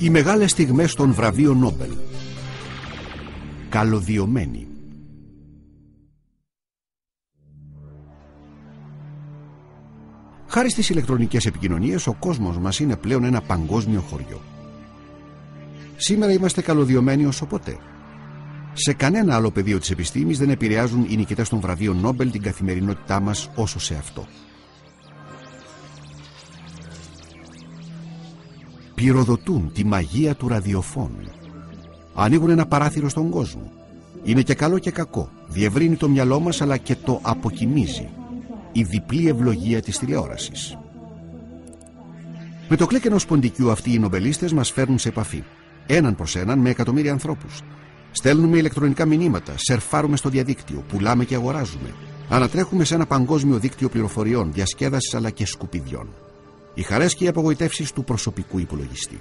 Οι μεγάλες στιγμές των βραβείων Νόμπελ. Καλωδιωμένοι. Χάρη στις ηλεκτρονικές επικοινωνίες, ο κόσμος μας είναι πλέον ένα παγκόσμιο χωριό. Σήμερα είμαστε καλωδιωμένοι όσο ποτέ. Σε κανένα άλλο πεδίο της επιστήμης δεν επηρεάζουν οι νικητές των βραβείων Νόμπελ την καθημερινότητά μας όσο σε αυτό. Πυροδοτούν τη μαγεία του ραδιοφώνου. Ανοίγουν ένα παράθυρο στον κόσμο. Είναι και καλό και κακό. Διευρύνει το μυαλό μας αλλά και το αποκοιμίζει. Η διπλή ευλογία της τηλεόρασης. Με το κλικ ενός ποντικού αυτοί οι νομπελίστες μας φέρνουν σε επαφή. Έναν προς έναν με εκατομμύρια ανθρώπους. Στέλνουμε ηλεκτρονικά μηνύματα, σερφάρουμε στο διαδίκτυο, πουλάμε και αγοράζουμε. Ανατρέχουμε σε ένα παγκόσμιο δίκτυο πληροφοριών, διασκέδασης αλλά και σκουπιδιών. Οι χαρές και οι απογοητεύσεις του προσωπικού υπολογιστή.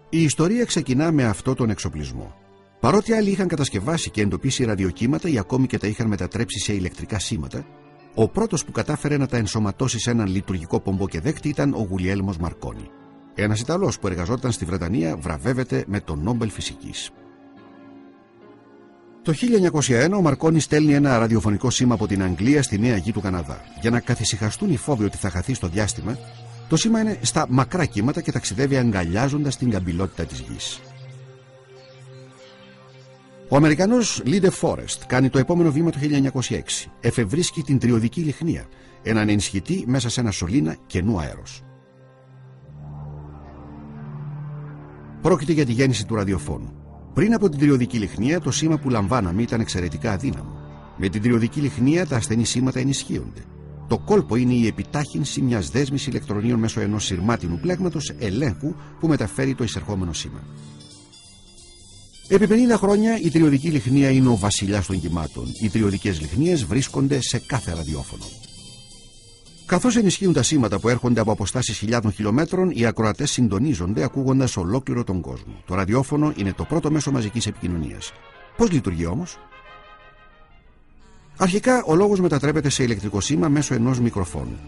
Η ιστορία ξεκινά με αυτό τον εξοπλισμό. Παρότι άλλοι είχαν κατασκευάσει και εντοπίσει ραδιοκύματα ή ακόμη και τα είχαν μετατρέψει σε ηλεκτρικά σήματα, ο πρώτος που κατάφερε να τα ενσωματώσει σε έναν λειτουργικό πομπό και δέκτη ήταν ο Γουλιέλμος Μαρκόνι. Ένας Ιταλός που εργαζόταν στη Βρετανία βραβεύεται με το Νόμπελ Φυσικής. Το 1901 ο Μαρκόνι στέλνει ένα ραδιοφωνικό σήμα από την Αγγλία στη Νέα Γη του Καναδά. Για να καθησυχαστούν οι φόβοι ότι θα χαθεί στο διάστημα, το σήμα είναι στα μακρά κύματα και ταξιδεύει αγκαλιάζοντας την καμπυλότητα της Γης. Ο Αμερικανός Λι Ντε Φόρεστ κάνει το επόμενο βήμα το 1906. Εφευρίσκει την τριωδική λιχνία, έναν ενισχυτή μέσα σε ένα σωλήνα καινού αέρος. Πρόκειται για τη γέννηση του ραδιοφώνου. Πριν από την τριωδική λιχνία, το σήμα που λαμβάναμε ήταν εξαιρετικά αδύναμο. Με την τριωδική λιχνία, τα ασθενή σήματα ενισχύονται. Το κόλπο είναι η επιτάχυνση μιας δέσμης ηλεκτρονίων μέσω ενός σειρμάτινου πλέγματος ελέγχου που μεταφέρει το εισερχόμενο σήμα. Επί 50 χρόνια η τριωδική λιχνία είναι ο βασιλιάς των κυμάτων. Οι τριωδικές λιχνίες βρίσκονται σε κάθε ραδιόφωνο. Καθώς ενισχύουν τα σήματα που έρχονται από αποστάσεις χιλιάδων χιλιόμετρων, οι ακροατές συντονίζονται ακούγοντας ολόκληρο τον κόσμο. Το ραδιόφωνο είναι το πρώτο μέσο μαζικής επικοινωνίας. Πώς λειτουργεί όμως? Αρχικά, ο λόγος μετατρέπεται σε ηλεκτρικό σήμα μέσω ενός μικροφόνου.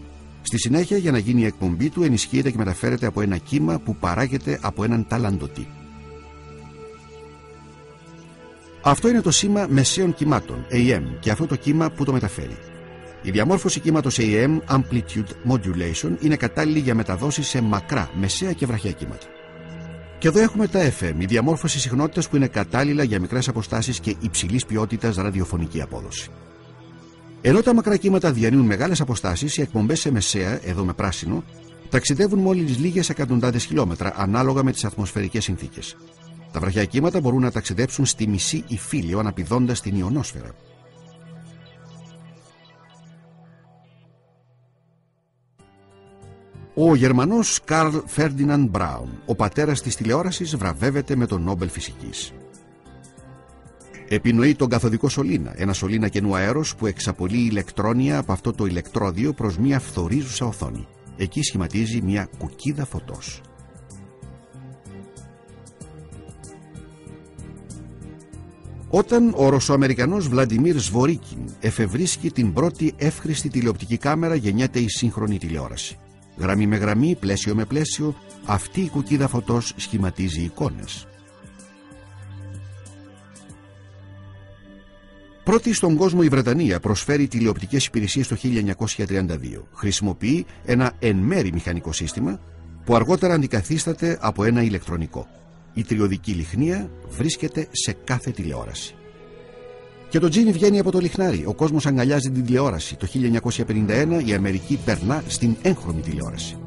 Στη συνέχεια, για να γίνει η εκπομπή του, ενισχύεται και μεταφέρεται από ένα κύμα που παράγεται από έναν ταλαντωτή. Αυτό είναι το σήμα μεσαίων κυμάτων, AM, και αυτό το κύμα που το μεταφέρει. Η διαμόρφωση κύματος AM, Amplitude Modulation, είναι κατάλληλη για μεταδόσεις σε μακρά, μεσαία και βραχιά κύματα. Και εδώ έχουμε τα FM, η διαμόρφωση συχνότητας που είναι κατάλληλα για μικρές αποστάσεις και υψηλής ποιότητας ραδιοφωνική απόδοση. Ενώ τα μακρά κύματα διανύουν μεγάλες αποστάσεις, οι εκπομπές σε μεσαία, εδώ με πράσινο, ταξιδεύουν μόλις λίγες εκατοντάδες χιλιόμετρα ανάλογα με τις ατμοσφαιρικές συνθήκες. Τα βραχιά κύματα μπορούν να ταξιδέψουν στη μισή υφήλιο αναπηδώντας την ιονόσφαιρα. Ο Γερμανός Καρλ Φέρντιναντ Μπράουν, ο πατέρας της τηλεόρασης, βραβεύεται με τον Νόμπελ Φυσικής. Επινοεί τον καθοδικό σωλήνα, ένα σωλήνα καινού αέρος που εξαπολύει ηλεκτρόνια από αυτό το ηλεκτρόδιο προς μια φθορίζουσα οθόνη. Εκεί σχηματίζει μια κουκίδα φωτός. Όταν ο Ρωσοαμερικανός Βλαντιμίρ Σβορίκιν εφευρίσκει την πρώτη εύχρηστη τηλεοπτική κάμερα, γεννιέται η σύγχρονη τηλεόραση. Γραμμή με γραμμή, πλαίσιο με πλαίσιο, αυτή η κουκίδα φωτός σχηματίζει εικόνες. Πρώτη στον κόσμο η Βρετανία προσφέρει τηλεοπτικές υπηρεσίες το 1932. Χρησιμοποιεί ένα εν μέρη μηχανικό σύστημα που αργότερα αντικαθίσταται από ένα ηλεκτρονικό. Η τριωδική λιχνία βρίσκεται σε κάθε τηλεόραση. Και το τζίνι βγαίνει από το λιχνάρι. Ο κόσμος αγκαλιάζει την τηλεόραση. Το 1951 η Αμερική περνά στην έγχρωμη τηλεόραση.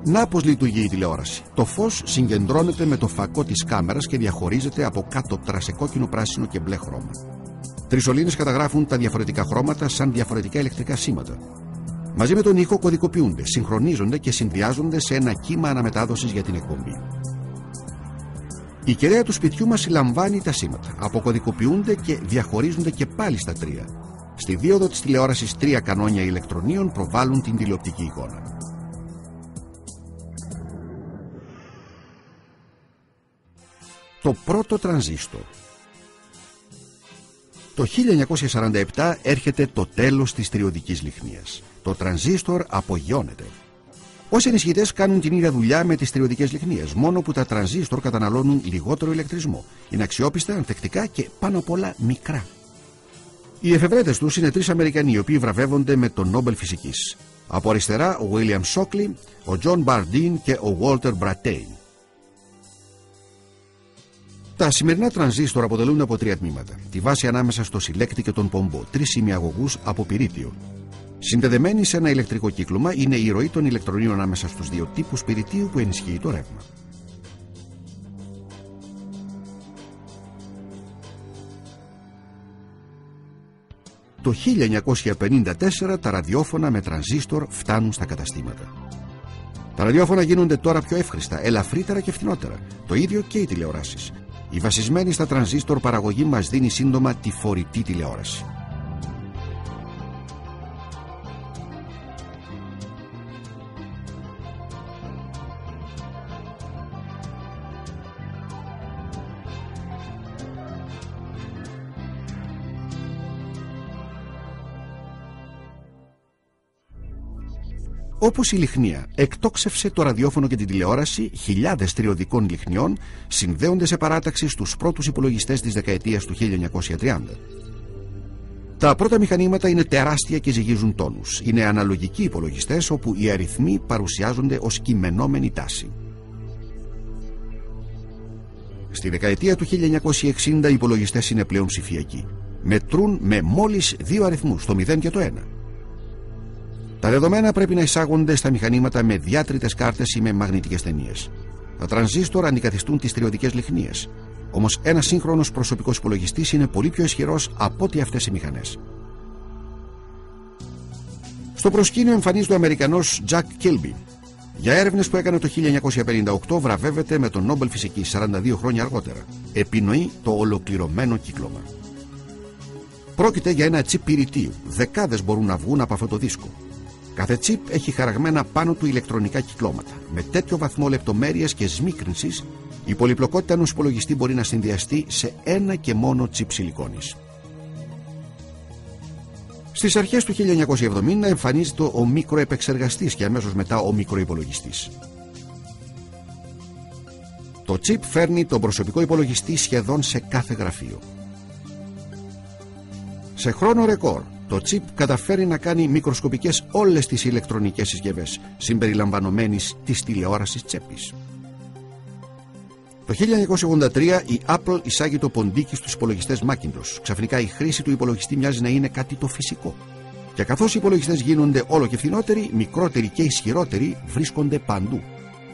Να πώς λειτουργεί η τηλεόραση. Το φως συγκεντρώνεται με το φακό της κάμερας και διαχωρίζεται από κάτωπτρα σε κόκκινο, πράσινο και μπλε χρώμα. Τρεις σωλήνες καταγράφουν τα διαφορετικά χρώματα σαν διαφορετικά ηλεκτρικά σήματα. Μαζί με τον ήχο κωδικοποιούνται, συγχρονίζονται και συνδυάζονται σε ένα κύμα αναμετάδοσης για την εκπομπή. Η κεραία του σπιτιού μας συλλαμβάνει τα σήματα, αποκωδικοποιούνται και διαχωρίζονται και πάλι στα τρία. Στη δίωδο της τηλεόρασης, τρία κανόνια ηλεκτρονίων προβάλλουν την τηλεοπτική εικόνα. Το πρώτο τρανζίστορ. Το 1947 έρχεται το τέλος της τριωδικής λιχνίας. Το τρανζίστορ απογειώνεται. Όσοι ενισχυτές κάνουν την ίδια δουλειά με τις τριωδικές λιχνίες, μόνο που τα τρανζίστορ καταναλώνουν λιγότερο ηλεκτρισμό. Είναι αξιόπιστα, ανθεκτικά και πάνω απ' όλα μικρά. Οι εφευρέτες τους είναι 3 Αμερικανοί, οι οποίοι βραβεύονται με τον Νόμπελ Φυσικής. Από αριστερά ο William Shockley, ο John Bardeen και ο Walter Brattain. Τα σημερινά τρανζίστορ αποτελούν από 3 τμήματα. Τη βάση ανάμεσα στο συλλέκτη και τον πομπό, 3 ημιαγωγούς από πυρίτιο. Συνδεδεμένη σε ένα ηλεκτρικό κύκλωμα είναι η ροή των ηλεκτρονίων ανάμεσα στους 2 τύπους πυρητίου που ενισχύει το ρεύμα. Το 1954 τα ραδιόφωνα με τρανζίστορ φτάνουν στα καταστήματα. Τα ραδιόφωνα γίνονται τώρα πιο εύχριστα, ελαφρύτερα και φθηνότερα. Το ίδιο και οι τηλεοράσεις. Η βασισμένη στα τρανζίστορ παραγωγή μας δίνει σύντομα τη φορητή τηλεόραση. Όπως η λιχνία εκτόξευσε το ραδιόφωνο και την τηλεόραση, χιλιάδες τριωδικών λιχνιών συνδέονται σε παράταξη στους πρώτους υπολογιστές της δεκαετίας του 1930. Τα πρώτα μηχανήματα είναι τεράστια και ζυγίζουν τόνους. Είναι αναλογικοί υπολογιστές όπου οι αριθμοί παρουσιάζονται ως κειμενόμενη τάση. Στη δεκαετία του 1960 οι υπολογιστές είναι πλέον ψηφιακοί. Μετρούν με μόλις 2 αριθμούς, το 0 και το 1. Τα δεδομένα πρέπει να εισάγονται στα μηχανήματα με διάτριτες κάρτες ή με μαγνητικές ταινίες. Τα τρανζίστορ αντικαθιστούν τις τριωδικές λιχνίες. Όμως ένας σύγχρονος προσωπικός υπολογιστής είναι πολύ πιο ισχυρός από ό,τι αυτές οι μηχανές. Στο προσκήνιο εμφανίζεται ο Αμερικανός Jack Kilby. Για έρευνες που έκανε το 1958 βραβεύεται με τον Νόμπελ Φυσικής 42 χρόνια αργότερα. Επινοεί το ολοκληρωμένο κύκλωμα. Πρόκειται για ένα τσιπ πυρητίου. Δεκάδες μπορούν να βγουν από αυτό το δίσκο. Κάθε τσιπ έχει χαραγμένα πάνω του ηλεκτρονικά κυκλώματα. Με τέτοιο βαθμό λεπτομέρειας και σμίκρινσης, η πολυπλοκότητα ενός υπολογιστή μπορεί να συνδυαστεί σε ένα και μόνο τσιπ σιλικόνης. Στις αρχές του 1970 εμφανίζεται ο μικροεπεξεργαστής και αμέσως μετά ο μικροϋπολογιστής. Το τσιπ φέρνει τον προσωπικό υπολογιστή σχεδόν σε κάθε γραφείο. Σε χρόνο ρεκόρ, το τσιπ καταφέρει να κάνει μικροσκοπικές όλες τις ηλεκτρονικές συσκευές, συμπεριλαμβανομένης της τηλεόρασης τσέπης. Το 1983 η Apple εισάγει το ποντίκι στους υπολογιστές Macintosh. Ξαφνικά η χρήση του υπολογιστή μοιάζει να είναι κάτι το φυσικό. Και καθώς οι υπολογιστές γίνονται όλο και φθηνότεροι, μικρότεροι και ισχυρότεροι βρίσκονται παντού.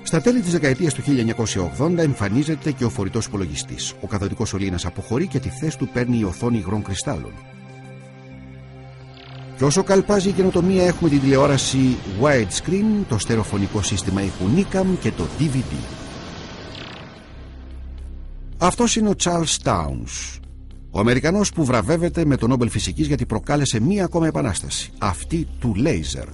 Στα τέλη της δεκαετίας του 1980 εμφανίζεται και ο φορητός υπολογιστής. Ο καθοδικός σωλήνας αποχωρεί και τη θέση του παίρνει η οθόνη υγρών κρυστάλλων. Και όσο καλπάζει η καινοτομία, έχουμε την τηλεόραση widescreen, το στερεοφωνικό σύστημα ήχου Nicam και το DVD. Αυτός είναι ο Charles Townes, ο Αμερικανός που βραβεύεται με τον Νόμπελ Φυσικής γιατί προκάλεσε μία ακόμα επανάσταση, αυτή του λέιζερ.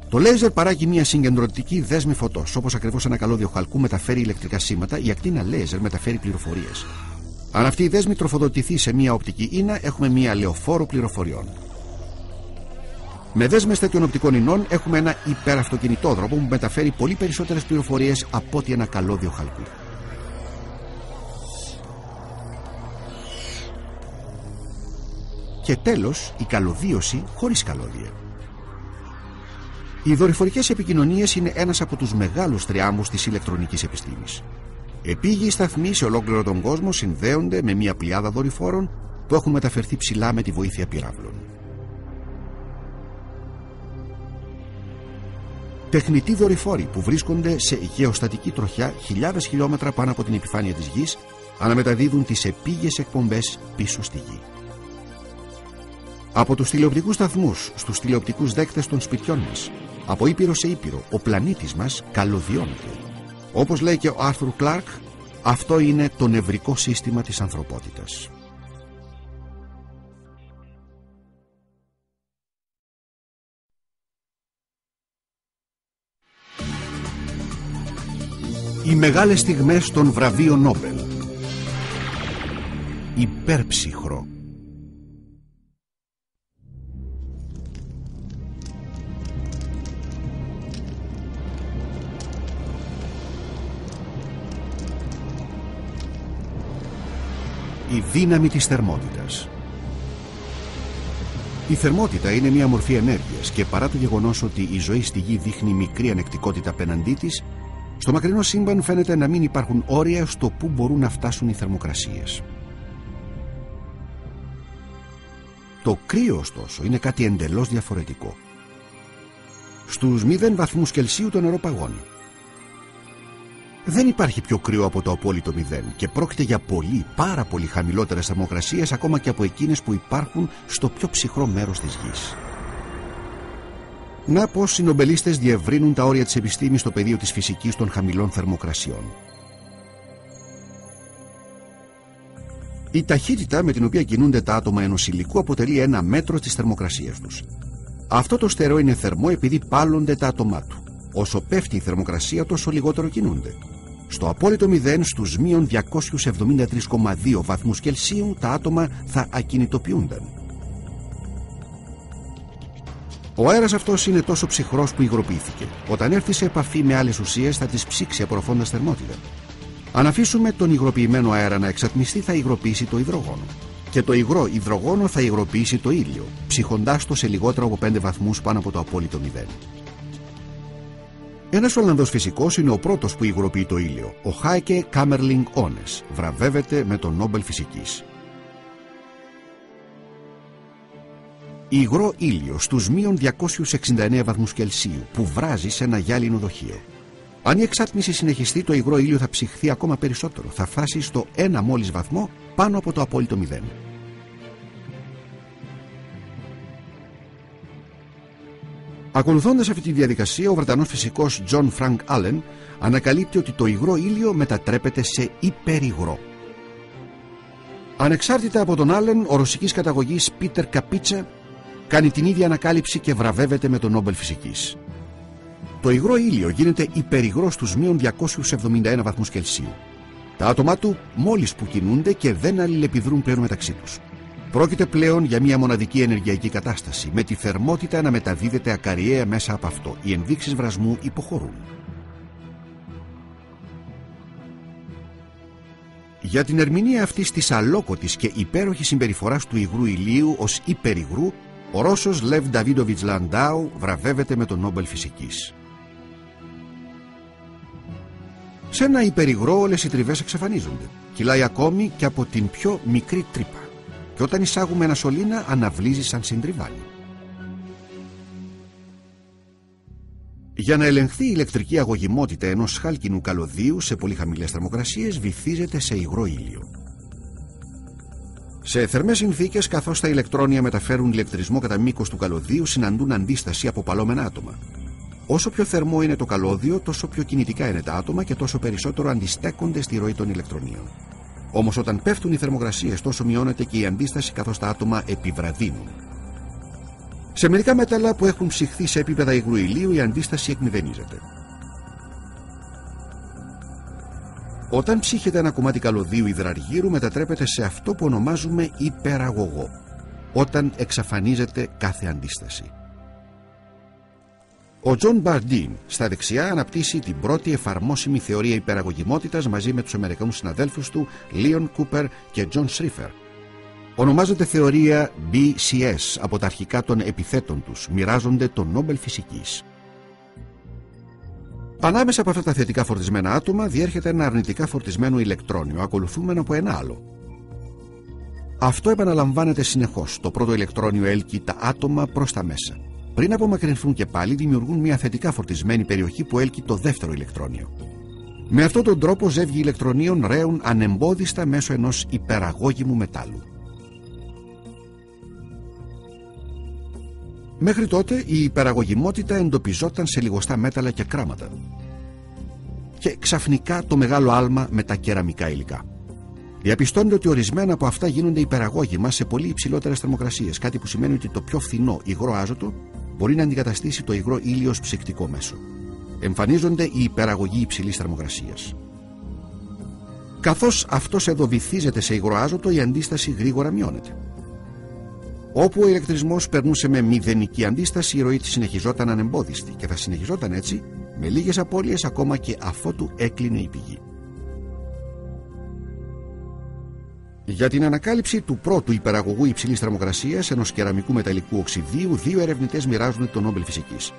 Το λέιζερ παράγει μία συγκεντρωτική δέσμη φωτός. Όπως ακριβώς ένα καλώδιο χαλκού μεταφέρει ηλεκτρικά σήματα, η ακτίνα λέιζερ μεταφέρει πληροφορίες. Αν αυτή η δέσμη τροφοδοτηθεί σε μία οπτική ίνα, έχουμε μία λεωφόρο πληροφοριών. Με δέσμες τέτοιων οπτικών ινών έχουμε ένα υπεραυτοκινητόδρομο που μεταφέρει πολύ περισσότερες πληροφορίες από ότι ένα καλώδιο χαλκού. Και τέλος, η καλωδίωση χωρίς καλώδια. Οι δορυφορικές επικοινωνίες είναι ένας από τους μεγάλους τριάμβους της ηλεκτρονικής επιστήμης. Επίγειοι σταθμοί σε ολόκληρο τον κόσμο συνδέονται με μια πλειάδα δορυφόρων που έχουν μεταφερθεί ψηλά με τη βοήθεια πυράβλων. Τεχνητοί δορυφόροι που βρίσκονται σε γεωστατική τροχιά χιλιάδες χιλιόμετρα πάνω από την επιφάνεια της Γης αναμεταδίδουν τις επίγειες εκπομπές πίσω στη Γη. Από τους τηλεοπτικούς σταθμούς στους τηλεοπτικούς δέκτες των σπιτιών μας, από ήπειρο σε ήπειρο, ο πλανήτης μας καλωδιώνεται. Όπως λέει και ο Άρθουρ Κλάρκ, αυτό είναι το νευρικό σύστημα της ανθρωπότητας. Οι μεγάλες στιγμές των βραβείων Νόμπελ. υπερψυχρό. Η δύναμη της θερμότητας. Η θερμότητα είναι μια μορφή ενέργειας και παρά το γεγονός ότι η ζωή στη Γη δείχνει μικρή ανεκτικότητα απέναντί της, στο μακρινό σύμπαν φαίνεται να μην υπάρχουν όρια στο που μπορούν να φτάσουν οι θερμοκρασίες. Το κρύο, ωστόσο, είναι κάτι εντελώς διαφορετικό. Στους 0 βαθμούς Κελσίου το νερό παγώνει. Δεν υπάρχει πιο κρύο από το απόλυτο 0 και πρόκειται για πάρα πολύ χαμηλότερες θερμοκρασίες ακόμα και από εκείνες που υπάρχουν στο πιο ψυχρό μέρος της Γης. Να πως οι νομπελίστες διευρύνουν τα όρια της επιστήμης στο πεδίο της φυσικής των χαμηλών θερμοκρασιών. Η ταχύτητα με την οποία κινούνται τα άτομα ενός υλικού αποτελεί ένα μέτρο της θερμοκρασίας τους. Αυτό το στερεό είναι θερμό επειδή πάλλονται τα άτομά του. Όσο πέφτει η θερμοκρασία, τόσο λιγότερο κινούνται. Στο απόλυτο 0, στους μείον 273,2 βαθμούς Κελσίου, τα άτομα θα ακινητοποιούνταν. Ο αέρας αυτός είναι τόσο ψυχρός που υγροποιήθηκε. Όταν έρθει σε επαφή με άλλες ουσίες, θα τις ψήξει απορροφώντας θερμότητα. Αν αφήσουμε τον υγροποιημένο αέρα να εξατμιστεί, θα υγροποιήσει το υδρογόνο. Και το υγρό υδρογόνο θα υγροποιήσει το ήλιο, ψυχοντάς το σε λιγότερο από 5 βαθμούς πάνω από το απόλυτο 0. Ένας Ολλανδός φυσικός είναι ο πρώτος που υγροποιεί το ήλιο. Ο Χάικε Κάμερλινγκ Όνες βραβεύεται με τον Νόμπελ Φυσικής. Υγρό ήλιο στους μείον 269 βαθμούς Κελσίου που βράζει σε ένα γυάλινο δοχείο. Αν η εξάτμιση συνεχιστεί, το υγρό ήλιο θα ψυχθεί ακόμα περισσότερο. Θα φτάσει στο 1 μόλις βαθμό πάνω από το απόλυτο 0. Ακολουθώντας αυτή τη διαδικασία, ο Βρετανός φυσικός John Frank Allen ανακαλύπτει ότι το υγρό ήλιο μετατρέπεται σε υπερυγρό. Ανεξάρτητα από τον Allen, ο ρωσικής καταγωγής Πίτερ Καπίτσα κάνει την ίδια ανακάλυψη και βραβεύεται με τον Νόμπελ Φυσικής. Το υγρό ήλιο γίνεται υπερυγρό στους μείον 271 βαθμούς Κελσίου. Τα άτομά του μόλις που κινούνται και δεν αλληλεπιδρούν πλέον μεταξύ τους. Πρόκειται πλέον για μια μοναδική ενεργειακή κατάσταση, με τη θερμότητα να μεταδίδεται ακαριέα μέσα από αυτό. Οι ενδείξεις βρασμού υποχωρούν. Για την ερμηνεία αυτής της αλόκοτης και υπέροχης συμπεριφοράς του υγρού ηλίου ως υπερυγρού, ο Ρώσος Λεβ Νταβίδοβιτς Λαντάου βραβεύεται με τον Νόμπελ Φυσικής. Σε ένα υπερυγρό όλες οι τριβές εξαφανίζονται. Κυλάει ακόμη και από την πιο μικρή τρύπα. Και όταν εισάγουμε ένα σωλήνα, αναβλύζει σαν συντριβάνι. Για να ελεγχθεί η ηλεκτρική αγωγημότητα ενός χάλκινου καλωδίου σε πολύ χαμηλές θερμοκρασίες, βυθίζεται σε υγρό ήλιο. Σε θερμές συνθήκες, καθώς τα ηλεκτρόνια μεταφέρουν ηλεκτρισμό κατά μήκος του καλωδίου, συναντούν αντίσταση από παλλόμενα άτομα. Όσο πιο θερμό είναι το καλώδιο, τόσο πιο κινητικά είναι τα άτομα και τόσο περισσότερο αντιστέκονται στη ροή των ηλεκτρονίων. Όμως όταν πέφτουν οι θερμοκρασίες, τόσο μειώνεται και η αντίσταση, καθώς τα άτομα επιβραδύνουν. Σε μερικά μέταλλα που έχουν ψυχθεί σε επίπεδα υγρού ηλίου, η αντίσταση εκμηδενίζεται. Όταν ψύχεται ένα κομμάτι καλωδίου υδραργύρου, μετατρέπεται σε αυτό που ονομάζουμε υπεραγωγό, όταν εξαφανίζεται κάθε αντίσταση. Ο Τζον Μπαρντίν στα δεξιά αναπτύσσει την πρώτη εφαρμόσιμη θεωρία υπεραγωγημότητας μαζί με τους Αμερικανούς συναδέλφους του Λίον Κούπερ και Τζον Σρίφερ. Ονομάζεται θεωρία BCS από τα αρχικά των επιθέτων τους, μοιράζονται το Νόμπελ Φυσικής. Ανάμεσα από αυτά τα θετικά φορτισμένα άτομα διέρχεται ένα αρνητικά φορτισμένο ηλεκτρόνιο, ακολουθούμενο από ένα άλλο. Αυτό επαναλαμβάνεται συνεχώς. Το πρώτο ηλεκτρόνιο έλκει τα άτομα προς τα μέσα. Πριν απομακρυνθούν και πάλι, δημιουργούν μια θετικά φορτισμένη περιοχή που έλκει το δεύτερο ηλεκτρόνιο. Με αυτόν τον τρόπο, ζεύγοι ηλεκτρονίων ρέουν ανεμπόδιστα μέσω ενός υπεραγώγημου μετάλλου. Μέχρι τότε η υπεραγωγημότητα εντοπιζόταν σε λιγοστά μέταλλα και κράματα. Και ξαφνικά το μεγάλο άλμα με τα κεραμικά υλικά. Διαπιστώνεται ότι ορισμένα από αυτά γίνονται υπεραγώγημα σε πολύ υψηλότερες θερμοκρασίες, κάτι που σημαίνει ότι το πιο φθηνό υγρό άζωτο μπορεί να αντικαταστήσει το υγρό ήλιο ως ψυκτικό μέσο. Εμφανίζονται οι υπεραγωγοί υψηλής θερμοκρασίας. Καθώς αυτός εδώ βυθίζεται σε υγροάζωτο, η αντίσταση γρήγορα μειώνεται. Όπου ο ηλεκτρισμός περνούσε με μηδενική αντίσταση, η ροή της συνεχιζόταν ανεμπόδιστη και θα συνεχιζόταν έτσι με λίγες απώλειες ακόμα και αφότου έκλεινε η πηγή. Για την ανακάλυψη του πρώτου υπεραγωγού υψηλής θερμοκρασίας, ενός κεραμικού μεταλλικού οξυδίου, δύο ερευνητές μοιράζουν το Νόμπελ Φυσικής.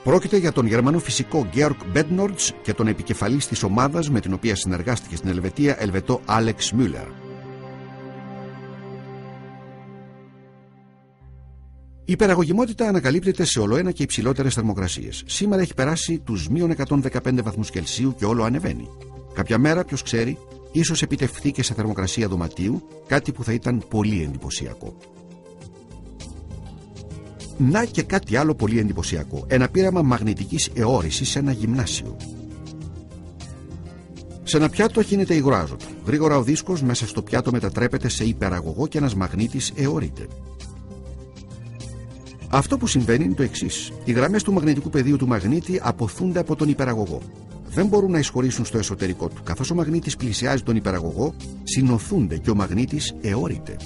Πρόκειται για τον Γερμανό φυσικό Georg Bednorz και τον επικεφαλής της ομάδας με την οποία συνεργάστηκε στην Ελβετία, Ελβετό Alex Müller. Η υπεραγωγιμότητα ανακαλύπτεται σε ολοένα και υψηλότερες θερμοκρασίες. Σήμερα έχει περάσει τους μείον 115 βαθμούς Κελσίου και όλο ανεβαίνει. Κάποια μέρα, ποιος ξέρει, ίσως επιτευχθεί και σε θερμοκρασία δωματίου, κάτι που θα ήταν πολύ εντυπωσιακό. Να και κάτι άλλο πολύ εντυπωσιακό. Ένα πείραμα μαγνητικής αιώρησης σε ένα γυμνάσιο. Σε ένα πιάτο γίνεται υγροάζωτο. Γρήγορα ο δίσκος μέσα στο πιάτο μετατρέπεται σε υπεραγωγό και ένας μαγνήτης αιωρείται. Αυτό που συμβαίνει είναι το εξής. Οι γραμμές του μαγνητικού πεδίου του μαγνήτη αποθούνται από τον υπεραγωγό. Δεν μπορούν να εισχωρήσουν στο εσωτερικό του. Καθώς ο μαγνήτης πλησιάζει τον υπεραγωγό, συνοθούνται και ο μαγνήτης αιωρείται.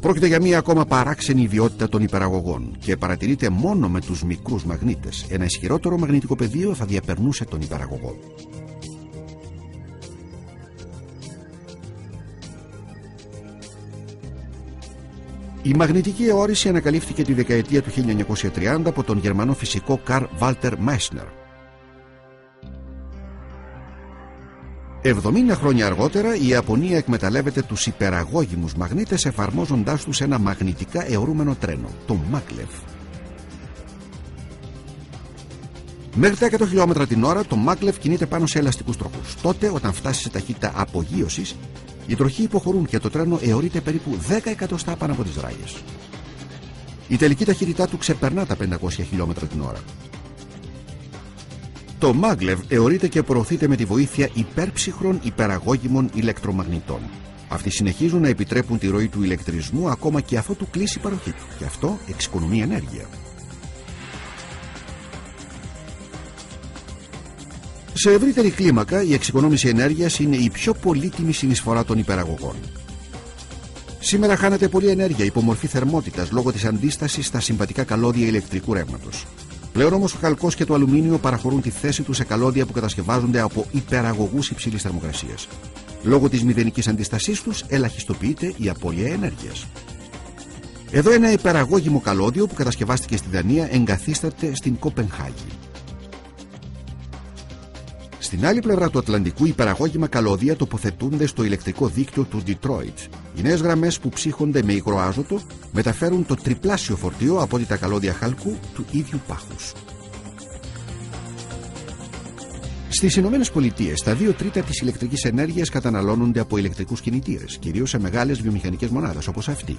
Πρόκειται για μία ακόμα παράξενη ιδιότητα των υπεραγωγών και παρατηρείται μόνο με τους μικρούς μαγνήτες. Ένα ισχυρότερο μαγνητικό πεδίο θα διαπερνούσε τον υπεραγωγό. Η μαγνητική αιώρηση ανακαλύφθηκε τη δεκαετία του 1930 από τον Γερμανό φυσικό Καρλ Βάλτερ Μάισνερ. 70 χρόνια αργότερα η Ιαπωνία εκμεταλλεύεται τους υπεραγώγιμους μαγνήτες εφαρμόζοντάς τους ένα μαγνητικά αιωρούμενο τρένο, το Maglev. Μέχρι τα 100 χιλιόμετρα την ώρα το Maglev κινείται πάνω σε ελαστικούς τροχούς. Τότε, όταν φτάσει σε ταχύτητα απογείωσης, οι τροχοί υποχωρούν και το τρένο αιωρείται περίπου 10 εκατοστά πάνω από τις ράγες. Η τελική ταχύτητά του ξεπερνά τα 500 χιλιόμετρα την ώρα. Το Maglev αιωρείται και προωθείται με τη βοήθεια υπέρψυχρων υπεραγώγιμων ηλεκτρομαγνητών. Αυτοί συνεχίζουν να επιτρέπουν τη ροή του ηλεκτρισμού ακόμα και αφότου κλείσει η παροχή του, και αυτό εξοικονομεί ενέργεια. Σε ευρύτερη κλίμακα, η εξοικονόμηση ενέργειας είναι η πιο πολύτιμη συνεισφορά των υπεραγωγών. Σήμερα χάνεται πολλή ενέργεια υπό μορφή θερμότητας λόγω της αντίστασης στα συμβατικά καλώδια ηλεκτρικού ρεύματος. Πλέον όμως ο χαλκός και το αλουμίνιο παραχωρούν τη θέση τους σε καλώδια που κατασκευάζονται από υπεραγωγούς υψηλής θερμοκρασίας. Λόγω της μηδενικής αντίστασής τους ελαχιστοποιείται η απώλεια ενέργειας. Εδώ ένα υπεραγώγιμο καλώδιο που κατασκευάστηκε στη Δανία εγκαθίσταται στην Κοπενχάγη. Στην άλλη πλευρά του Ατλαντικού, υπεραγώγιμα καλώδια τοποθετούνται στο ηλεκτρικό δίκτυο του Detroit. Οι νέες γραμμές που ψύχονται με υγροάζωτο μεταφέρουν το τριπλάσιο φορτίο από ό,τι τα καλώδια χαλκού του ίδιου πάχους. Στις Ηνωμένες Πολιτείες, τα 2/3 της ηλεκτρικής ενέργειας καταναλώνονται από ηλεκτρικούς κινητήρες, κυρίως σε μεγάλες βιομηχανικές μονάδες όπως αυτή.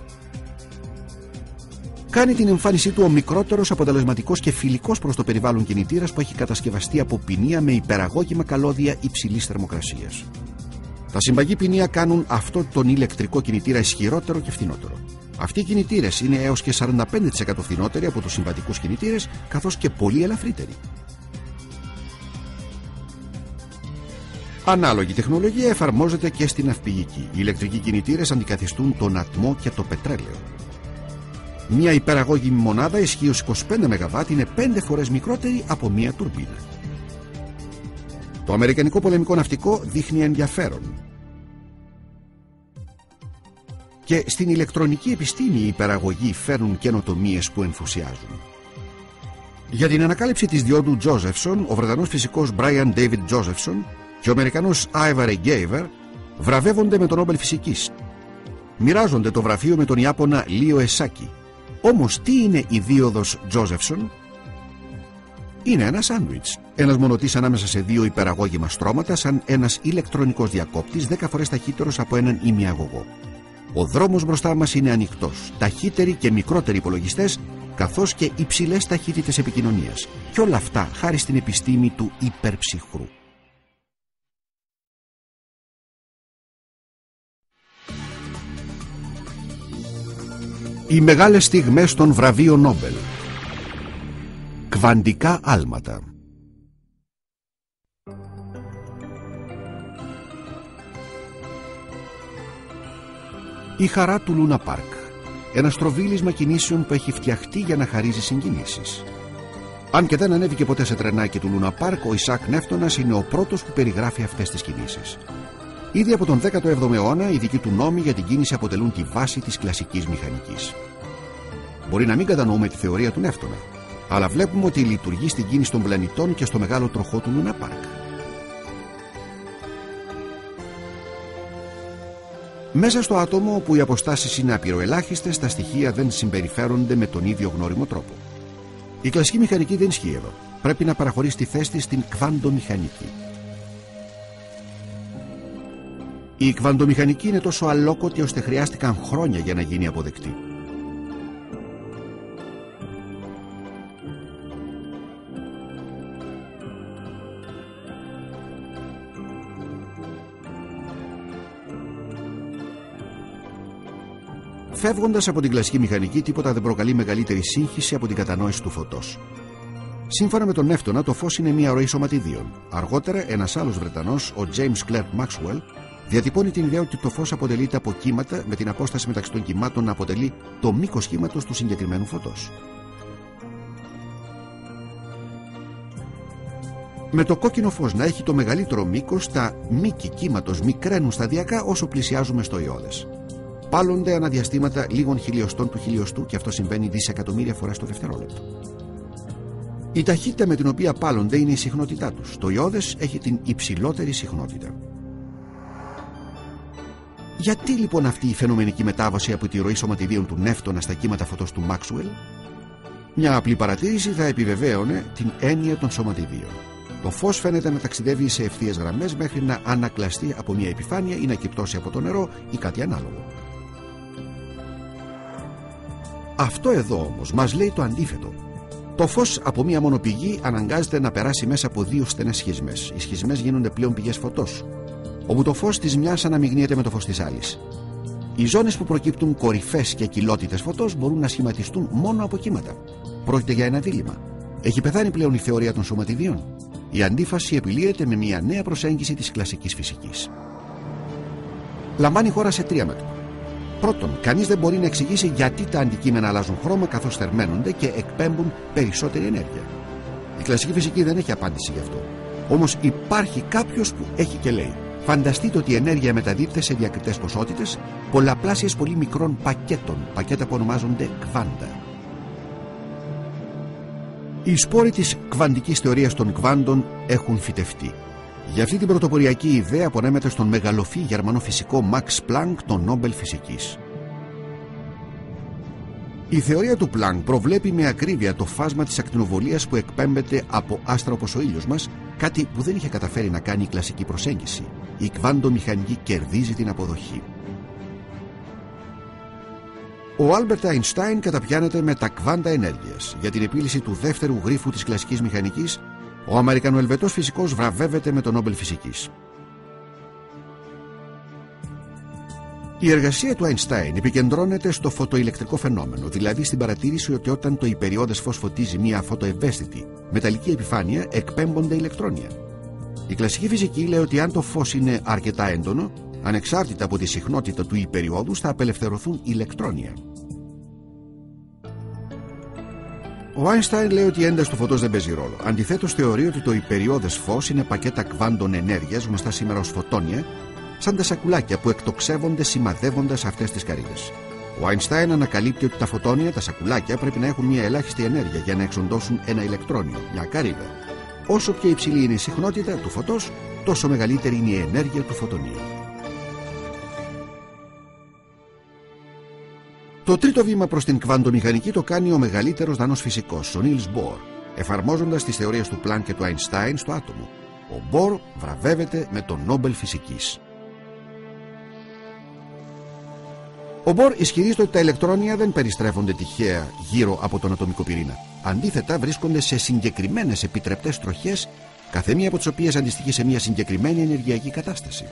Κάνει την εμφάνισή του ο μικρότερος, αποτελεσματικός και φιλικός προς το περιβάλλον κινητήρας που έχει κατασκευαστεί από ποινία με υπεραγώγιμα καλώδια υψηλής θερμοκρασίας. Τα συμπαγή ποινία κάνουν αυτό τον ηλεκτρικό κινητήρα ισχυρότερο και φθηνότερο. Αυτοί οι κινητήρες είναι έως και 45% φθηνότεροι από τους συμβατικούς κινητήρες, καθώς και πολύ ελαφρύτεροι. Ανάλογη τεχνολογία εφαρμόζεται και στην ναυπηγική. Οι ηλεκτρικοί κινητήρες αντικαθιστούν τον ατμό και το πετρέλαιο. Μια υπεραγώγιμη μονάδα ισχύως 25 ΜΒ είναι 5 φορές μικρότερη από μια τουρμπίνα. Το αμερικανικό πολεμικό ναυτικό δείχνει ενδιαφέρον. Και στην ηλεκτρονική επιστήμη οι υπεραγωγοί φέρνουν καινοτομίες που ενθουσιάζουν. Για την ανακάλυψη της διόδου Josephson, ο Βρετανός φυσικός Brian David Josephson και ο Αμερικανός Ivory Gaver βραβεύονται με τον Νόμπελ Φυσικής. Μοιράζονται το βραβείο με τον Ιάπωνα Λίο Εσάκι. Όμως τι είναι η δίωδος Josephson? Είναι ένα σάντουιτς. Ένας μονοτής ανάμεσα σε δύο υπεραγώγιμα στρώματα, σαν ένας ηλεκτρονικός διακόπτης 10 φορές ταχύτερος από έναν ημιαγωγό. Ο δρόμος μπροστά μας είναι ανοιχτός. Ταχύτεροι και μικρότεροι υπολογιστές, καθώς και υψηλές ταχύτητες επικοινωνίας. Και όλα αυτά χάρη στην επιστήμη του υπερψυχρού. Οι μεγάλες στιγμές των βραβείων Νόμπελ. Κβαντικά άλματα. Η χαρά του Λούνα Πάρκ. Ένα στροβίλισμα κινήσεων που έχει φτιαχτεί για να χαρίζει συγκινήσεις. Αν και δεν ανέβηκε ποτέ σε τρενάκι του Λούνα Πάρκ, ο Ισαάκ Νεύτωνας είναι ο πρώτος που περιγράφει αυτές τις κινήσεις. Ήδη από τον 17ο αιώνα, οι δικοί του νόμοι για την κίνηση αποτελούν τη βάση της κλασικής μηχανικής. Μπορεί να μην κατανοούμε τη θεωρία του Νεύτωνα, αλλά βλέπουμε ότι λειτουργεί στην κίνηση των πλανητών και στο μεγάλο τροχό του Λούνα Πάρκ. Μέσα στο άτομο, όπου οι αποστάσεις είναι απειροελάχιστες, τα στοιχεία δεν συμπεριφέρονται με τον ίδιο γνώριμο τρόπο. Η κλασική μηχανική δεν ισχύει εδώ. Πρέπει να παραχωρήσει τη θέση της στην κβαντομηχανική. Η κβαντομηχανική είναι τόσο αλόκοτη ώστε χρειάστηκαν χρόνια για να γίνει αποδεκτή. Φεύγοντας από την κλασική μηχανική, τίποτα δεν προκαλεί μεγαλύτερη σύγχυση από την κατανόηση του φωτός. Σύμφωνα με τον Νεύτωνα, το φως είναι μια ροή σωματιδίων. Αργότερα, ένας άλλος Βρετανός, ο James Clerk Maxwell, διατυπώνει την ιδέα ότι το φως αποτελείται από κύματα, με την απόσταση μεταξύ των κυμάτων να αποτελεί το μήκος κύματος του συγκεκριμένου φωτός. Με το κόκκινο φως να έχει το μεγαλύτερο μήκος, τα μήκη κύματος μικραίνουν σταδιακά όσο πλησιάζουμε στο ιώδες. Πάλλονται αναδιαστήματα λίγων χιλιοστών του χιλιοστού και αυτό συμβαίνει δισεκατομμύρια φορές το δευτερόλεπτο. Η ταχύτητα με την οποία πάλλονται είναι η συχνότητά τους. Το ιώδες έχει την υψηλότερη συχνότητα. Γιατί λοιπόν αυτή η φαινομενική μετάβαση από τη ροή σωματιδίων του Νεύτωνα στα κύματα φωτός του Maxwell? Μια απλή παρατήρηση θα επιβεβαίωνε την έννοια των σωματιδίων. Το φως φαίνεται να ταξιδεύει σε ευθείες γραμμές μέχρι να ανακλαστεί από μια επιφάνεια ή να κυπτώσει από το νερό ή κάτι ανάλογο. Αυτό εδώ όμως μας λέει το αντίθετο. Το φως από μία μόνο πηγή αναγκάζεται να περάσει μέσα από δύο στενές σχισμές. Οι σχισμές γίνονται πλέον πηγές φωτός, όπου το φως της μιας αναμειγνύεται με το φως της άλλης. Οι ζώνες που προκύπτουν κορυφές και κοιλότητες φωτός μπορούν να σχηματιστούν μόνο από κύματα. Πρόκειται για ένα δίλημμα. Έχει πεθάνει πλέον η θεωρία των σωματιδίων? Η αντίφαση επιλύεται με μια νέα προσέγγιση της κλασικής φυσικής. Λαμβάνει η χώρα σε τρία μέτωπα. Πρώτον, κανείς δεν μπορεί να εξηγήσει γιατί τα αντικείμενα αλλάζουν χρώμα καθώς θερμαίνονται και εκπέμπουν περισσότερη ενέργεια. Η κλασική φυσική δεν έχει απάντηση γι' αυτό. Όμως υπάρχει κάποιος που έχει και λέει: φανταστείτε ότι η ενέργεια μεταδίδεται σε διακριτές ποσότητες, πολλαπλάσιες πολύ μικρών πακέτων, πακέτα που ονομάζονται κβάντα. Οι σπόροι της κβαντικής θεωρίας των κβάντων έχουν φυτευτεί. Για αυτή την πρωτοποριακή ιδέα απονέμεται στον μεγαλοφύ γερμανό φυσικό Max Planck τον Νόμπελ Φυσικής. Η θεωρία του Planck προβλέπει με ακρίβεια το φάσμα της ακτινοβολίας που εκπέμπεται από άστρα όπως ο ήλιος μας, κάτι που δεν είχε καταφέρει να κάνει η κλασική προσέγγιση. Η κβαντομηχανική κερδίζει την αποδοχή. Ο Άλμπερτ Αϊνστάιν καταπιάνεται με τα κβάντα ενέργειας. Για την επίλυση του δεύτερου γρίφου της κλασικής μηχανικής, ο Αμερικανοελβετός φυσικός βραβεύεται με τον Νόμπελ Φυσικής. Η εργασία του Αϊνστάιν επικεντρώνεται στο φωτοηλεκτρικό φαινόμενο, δηλαδή στην παρατήρηση ότι όταν το υπεριώδες φως φωτίζει μια φωτοευαίσθητη μεταλλική επιφάνεια, εκπέμπονται ηλεκτρόνια. Η κλασική φυσική λέει ότι αν το φως είναι αρκετά έντονο, ανεξάρτητα από τη συχνότητα του υπεριώδους, θα απελευθερωθούν ηλεκτρόνια. Ο Άινστάιν λέει ότι η ένταση του φωτός δεν παίζει ρόλο. Αντιθέτως, θεωρεί ότι το υπεριώδες φως είναι πακέτα κβάντων ενέργειας, γνωστά σήμερα ως φωτόνια, σαν τα σακουλάκια που εκτοξεύονται σημαδεύοντας αυτές τις καρύδες. Ο Άινστάιν ανακαλύπτει ότι τα φωτόνια, τα σακουλάκια, πρέπει να έχουν μια ελάχιστη ενέργεια για να εξοντώσουν ένα ηλεκτρόνιο, μια καρύδα. Όσο πιο υψηλή είναι η συχνότητα του φωτός, τόσο μεγαλύτερη είναι η ενέργεια του φωτονίου. Το τρίτο βήμα προς την κβαντομηχανική το κάνει ο μεγαλύτερος δανός φυσικός, ο Νίλς Μπορ, εφαρμόζοντας τις θεωρίες του Πλάνκ και του Αϊνστάιν στο άτομο. Ο Μπορ βραβεύεται με τον Νόμπελ Φυσικής. Ο Μπορ ισχυρίζεται ότι τα ηλεκτρόνια δεν περιστρέφονται τυχαία γύρω από τον ατομικό πυρήνα. Αντίθετα, βρίσκονται σε συγκεκριμένες επιτρεπτές τροχές, καθεμία από τις οποίες αντιστοιχεί σε μια συγκεκριμένη ενεργειακή κατάσταση.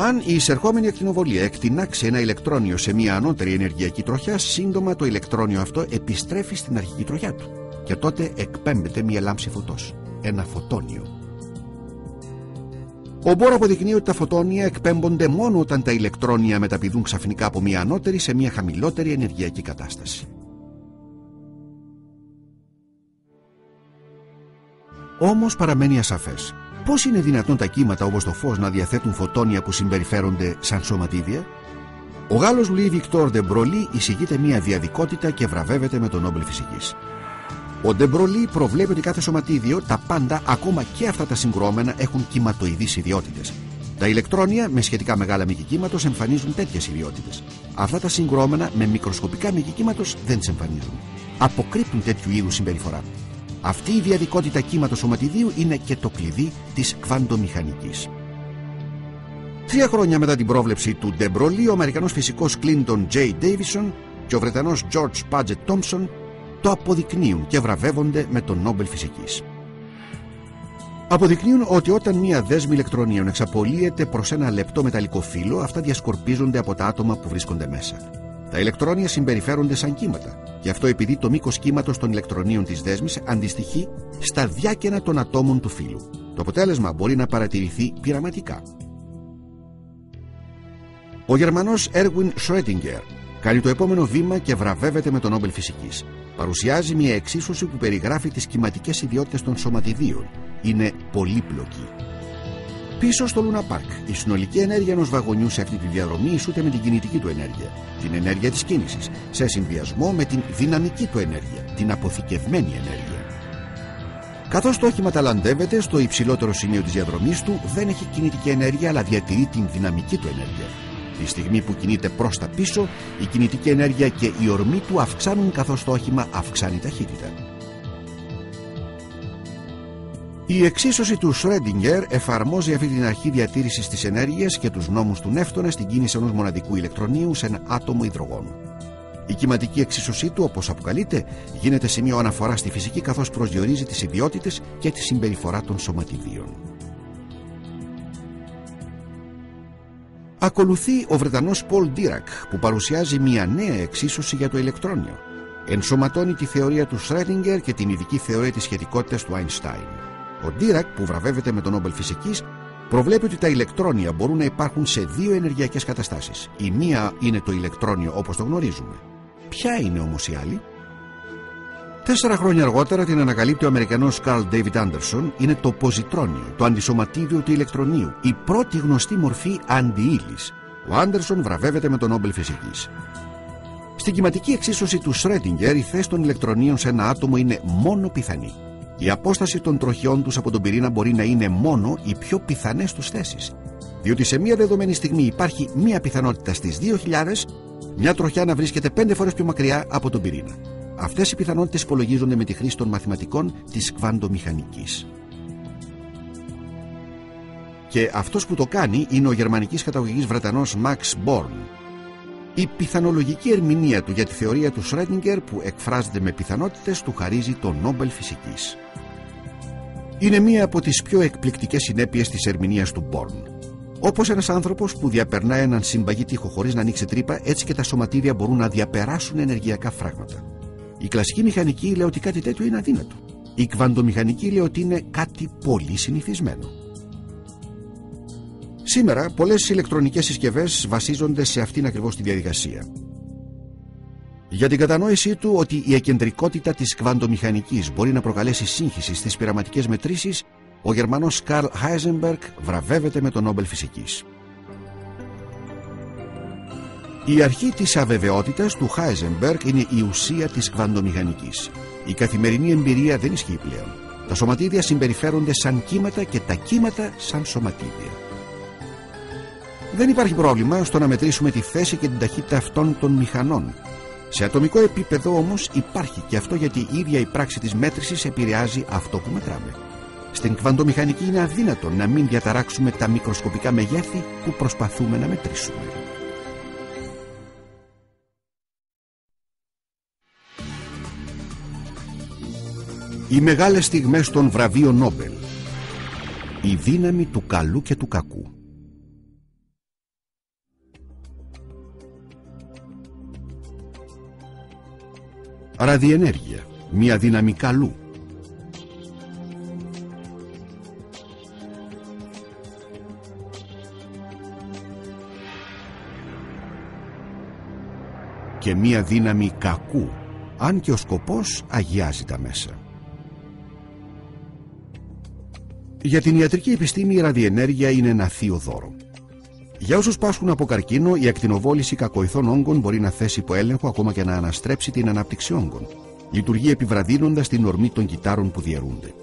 Αν η εισερχόμενη ακτινοβολία εκτινάξει ένα ηλεκτρόνιο σε μια ανώτερη ενεργειακή τροχιά, σύντομα το ηλεκτρόνιο αυτό επιστρέφει στην αρχική τροχιά του και τότε εκπέμπεται μια λάμψη φωτός, ένα φωτόνιο. Ο Μπορ αποδεικνύει ότι τα φωτόνια εκπέμπονται μόνο όταν τα ηλεκτρόνια μεταπηδούν ξαφνικά από μια ανώτερη σε μια χαμηλότερη ενεργειακή κατάσταση. Όμως παραμένει ασαφές. Πώς είναι δυνατόν τα κύματα όπως το φως να διαθέτουν φωτόνια που συμπεριφέρονται σαν σωματίδια? Ο Γάλλος Λουί Βικτόρ ντε Μπρολί εισηγείται μια διαδικότητα και βραβεύεται με τον Νόμπελ Φυσικής. Ο ντε Μπρολί προβλέπει ότι κάθε σωματίδιο, τα πάντα, ακόμα και αυτά τα συγκρόμενα, έχουν κυματοειδείς ιδιότητες. Τα ηλεκτρόνια με σχετικά μεγάλα μήκη κύματος εμφανίζουν τέτοιες ιδιότητες. Αυτά τα συγκρόμενα με μικροσκοπικά μήκη κύματος δεν τις εμφανίζουν. Αποκρύπτουν τέτοιου είδους συμπεριφορά. Αυτή η διαδικότητα κύματος σωματιδίου είναι και το κλειδί της κβαντομηχανικής. 3 χρόνια μετά την πρόβλεψη του ντε Μπρολί, ο Αμερικανός φυσικός Κλίντον Τζέι Ντέιβισον και ο Βρετανός Τζορτζ Πάτζετ Τόμψον το αποδεικνύουν και βραβεύονται με τον Νόμπελ Φυσικής. Αποδεικνύουν ότι όταν μία δέσμη ηλεκτρονίων εξαπολύεται προς ένα λεπτό μεταλλικό φύλλο, αυτά διασκορπίζονται από τα άτομα που βρίσκονται μέσα. Τα ηλεκτρόνια συμπεριφέρονται σαν κύματα, γι' αυτό επειδή το μήκος κύματος των ηλεκτρονίων της δέσμης αντιστοιχεί στα διάκαινα των ατόμων του φύλλου. Το αποτέλεσμα μπορεί να παρατηρηθεί πειραματικά. Ο Γερμανός Έρουιν Σρέντιγκερ κάνει το επόμενο βήμα και βραβεύεται με τον Νόμπελ Φυσικής. Παρουσιάζει μια εξίσωση που περιγράφει τις κυματικές ιδιότητες των σωματιδίων. Είναι πολύπλοκη. Πίσω στο Λούνα Πάρκ, η συνολική ενέργεια ενός βαγονιού σε αυτή τη διαδρομή ισούται με την κινητική του ενέργεια, την ενέργεια της κίνησης, σε συνδυασμό με την δυναμική του ενέργεια, την αποθηκευμένη ενέργεια. Καθώς το όχημα ταλαντεύεται στο υψηλότερο σημείο της διαδρομής του, δεν έχει κινητική ενέργεια αλλά διατηρεί την δυναμική του ενέργεια. Τη στιγμή που κινείται προς τα πίσω, η κινητική ενέργεια και η ορμή του αυξάνουν καθώς το όχημα αυξάνει ταχύτητα. Η εξίσωση του Σρέντιγκερ εφαρμόζει αυτή την αρχή διατήρησης της ενέργειας και τους νόμους του Νεύτωνα στην κίνηση ενός μοναδικού ηλεκτρονίου σε ένα άτομο υδρογόνου. Η κυματική εξίσωσή του, όπως αποκαλείται, γίνεται σημείο αναφορά στη φυσική καθώς προσδιορίζει τις ιδιότητες και τη συμπεριφορά των σωματιδίων. Ακολουθεί ο Βρετανός Πολ Ντίρακ που παρουσιάζει μια νέα εξίσωση για το ηλεκτρόνιο. Ενσωματώνει τη θεωρία του Σρέντιγκερ και την ειδική θεωρία της σχετικότητας του Αϊνστάιν. Ο Ντίρακ, που βραβεύεται με τον Νόμπελ Φυσικής, προβλέπει ότι τα ηλεκτρόνια μπορούν να υπάρχουν σε 2 ενεργειακές καταστάσεις. Η μία είναι το ηλεκτρόνιο όπως το γνωρίζουμε. Ποια είναι όμως η άλλη? 4 χρόνια αργότερα την ανακαλύπτει ο Αμερικανός Καρλ Ντέιβιντ Άντερσον. Είναι το ποζιτρόνιο, το αντισωματίδιο του ηλεκτρονίου, η πρώτη γνωστή μορφή αντιύλης. Ο Άντερσον βραβεύεται με τον Νόμπελ Φυσικής. Στην κυματική εξίσωση του Σρέντιγκερ, η θέση των ηλεκτρονίων σε ένα άτομο είναι μόνο πιθανή. Η απόσταση των τροχιών τους από τον πυρήνα μπορεί να είναι μόνο οι πιο πιθανές τους θέσεις. Διότι σε μία δεδομένη στιγμή υπάρχει μία πιθανότητα στις 2.000 μια τροχιά να βρίσκεται 5 φορές πιο μακριά από τον πυρήνα. Αυτές οι πιθανότητες υπολογίζονται με τη χρήση των μαθηματικών της κβαντομηχανικής. Και αυτός που το κάνει είναι ο γερμανικής καταγωγής Βρετανός Max Born. Η πιθανολογική ερμηνεία του για τη θεωρία του Σρέντιγκερ, που εκφράζεται με πιθανότητες, του χαρίζει το Νόμπελ Φυσικής. Είναι μία από τις πιο εκπληκτικές συνέπειες της ερμηνείας του Born. Όπως ένας άνθρωπος που διαπερνά έναν συμπαγή τοίχο χωρίς να ανοίξει τρύπα, έτσι και τα σωματίδια μπορούν να διαπεράσουν ενεργειακά φράγματα. Η κλασική μηχανική λέει ότι κάτι τέτοιο είναι αδύνατο. Η κβαντομηχανική λέει ότι είναι κάτι πολύ συνηθισμένο. Σήμερα, πολλές ηλεκτρονικές συσκευές βασίζονται σε αυτήν ακριβώς τη διαδικασία. Για την κατανόησή του ότι η εκεντρικότητα της κβαντομηχανικής μπορεί να προκαλέσει σύγχυση στις πειραματικές μετρήσεις, ο Γερμανός Καρλ Χάιζενμπεργκ βραβεύεται με τον Νόμπελ Φυσικής. Η αρχή της αβεβαιότητας του Χάιζενμπεργκ είναι η ουσία της κβαντομηχανικής. Η καθημερινή εμπειρία δεν ισχύει πλέον. Τα σωματίδια συμπεριφέρονται σαν κύματα και τα κύματα σαν σωματίδια. Δεν υπάρχει πρόβλημα στο να μετρήσουμε τη θέση και την ταχύτητα αυτών των μηχανών. Σε ατομικό επίπεδο όμως υπάρχει και αυτό, γιατί η ίδια η πράξη της μέτρησης επηρεάζει αυτό που μετράμε. Στην κβαντομηχανική είναι αδύνατο να μην διαταράξουμε τα μικροσκοπικά μεγέθη που προσπαθούμε να μετρήσουμε. Οι μεγάλες στιγμές των βραβείων Νόμπελ. Η δύναμη του καλού και του κακού. Ραδιενέργεια, μια δύναμη καλού. και μία δύναμη κακού, αν και ο σκοπός αγιάζει τα μέσα. Για την ιατρική επιστήμη η ραδιενέργεια είναι ένα θείο δώρο. Για όσους πάσχουν από καρκίνο, η ακτινοβόληση κακοηθών όγκων μπορεί να θέσει υπό έλεγχο ακόμα και να αναστρέψει την ανάπτυξη όγκων. Λειτουργεί επιβραδύνοντας την ορμή των κυττάρων που διαιρούνται.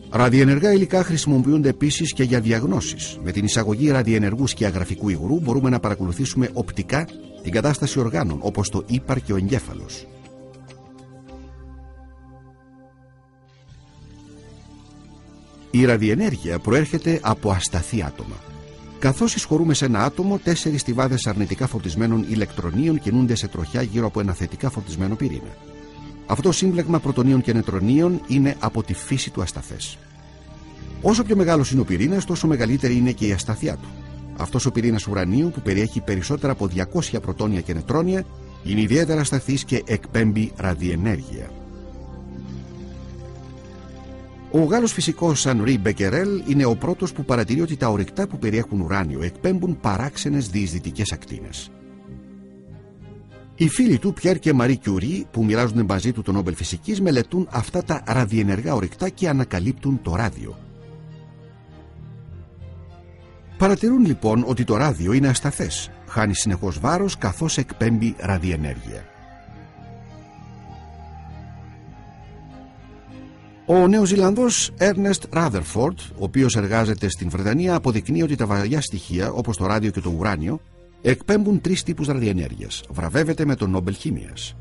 Ραδιενεργά υλικά χρησιμοποιούνται επίσης και για διαγνώσεις. Με την εισαγωγή ραδιενεργού σκιαγραφικού υγρού μπορούμε να παρακολουθήσουμε οπτικά την κατάσταση οργάνων όπως το ύπαρ και ο εγκέφαλος. Η ραδιενέργεια προέρχεται από ασταθή άτομα. Καθώς εισχωρούμε σε ένα άτομο, 4 στιβάδες αρνητικά φορτισμένων ηλεκτρονίων κινούνται σε τροχιά γύρω από ένα θετικά φορτισμένο πυρήνα. Αυτό το σύμπλεγμα πρωτονίων και νετρονίων είναι από τη φύση του ασταθές. Όσο πιο μεγάλος είναι ο πυρήνας, τόσο μεγαλύτερη είναι και η αστάθειά του. Αυτός ο πυρήνας ουρανίου, που περιέχει περισσότερα από 200 πρωτόνια και νετρόνια, είναι ιδιαίτερα ασταθής και εκπέμπει ραδιενέργεια. Ο Γάλλος φυσικός Henri Becquerel είναι ο πρώτος που παρατηρεί ότι τα ορυκτά που περιέχουν ουράνιο εκπέμπουν παράξενες διεισδυτικές ακτίνες. Οι φίλοι του Pierre και Marie Curie, που μοιράζονται μαζί του το Νόμπελ Φυσικής, μελετούν αυτά τα ραδιενεργά ορυκτά και ανακαλύπτουν το ράδιο. Παρατηρούν λοιπόν ότι το ράδιο είναι ασταθές, χάνει συνεχώς βάρος καθώς εκπέμπει ραδιενέργεια. Ο Νεοζηλανδός Ernest Rutherford, ο οποίος εργάζεται στην Βρετανία, αποδεικνύει ότι τα βαριά στοιχεία, όπως το ράδιο και το ουράνιο, εκπέμπουν 3 τύπους ραδιενέργειας. Βραβεύεται με τον Νόμπελ Χημίας.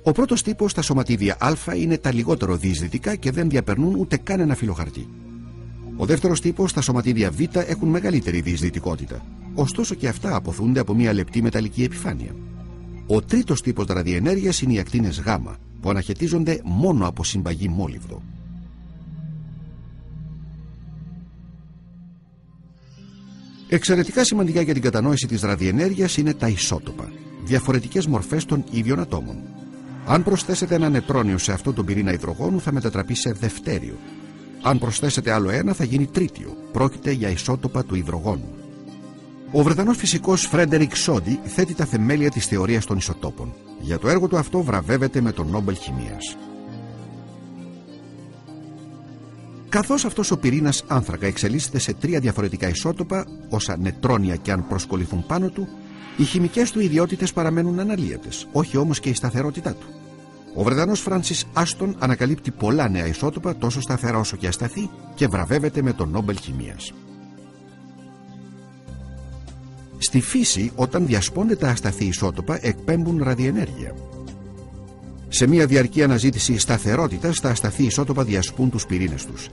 Ο πρώτος τύπος, τα σωματίδια Α, είναι τα λιγότερο διεισδυτικά και δεν διαπερνούν ούτε καν ένα φύλλο χαρτί. Ο δεύτερος τύπος, τα σωματίδια Β, έχουν μεγαλύτερη διεισδυτικότητα. Ωστόσο και αυτά αποθούνται από μια λεπτή μεταλλική επιφάνεια. Ο τρίτος τύπος ραδιενέργειας είναι οι ακτίνες Γ, που αναχαιτίζονται μόνο από συμπαγή μόλιβδο. Εξαιρετικά σημαντικά για την κατανόηση της ραδιενέργειας είναι τα ισότοπα, διαφορετικές μορφές των ίδιων ατόμων. Αν προσθέσετε ένα νετρόνιο σε αυτό τον πυρήνα υδρογόνου, θα μετατραπεί σε δευτέριο. Αν προσθέσετε άλλο ένα, θα γίνει τρίτιο. Πρόκειται για ισότοπα του υδρογόνου. Ο Βρετανός φυσικός Φρέντερικ Σόντι θέτει τα θεμέλια της θεωρίας των ισοτόπων. Για το έργο του αυτό βραβεύεται με τον Νόμπελ Χημίας. Καθώς αυτός ο πυρήνας άνθρακα εξελίσσεται σε 3 διαφορετικά ισότοπα, όσα νετρόνια και αν προσκοληθούν πάνω του, οι χημικές του ιδιότητες παραμένουν αναλύετες, όχι όμως και η σταθερότητά του. Ο Βρετανός Φράνσις Άστον ανακαλύπτει πολλά νέα ισότοπα, τόσο σταθερά όσο και ασταθή, και βραβεύεται με τον Νόμπελ Χημίας. Στη φύση, όταν διασπώνται τα ασταθή ισότοπα, εκπέμπουν ραδιενέργεια. Σε μια διαρκή αναζήτηση σταθερότητας, τα ασταθή ισότοπα διασπούν τους πυρήνες τους.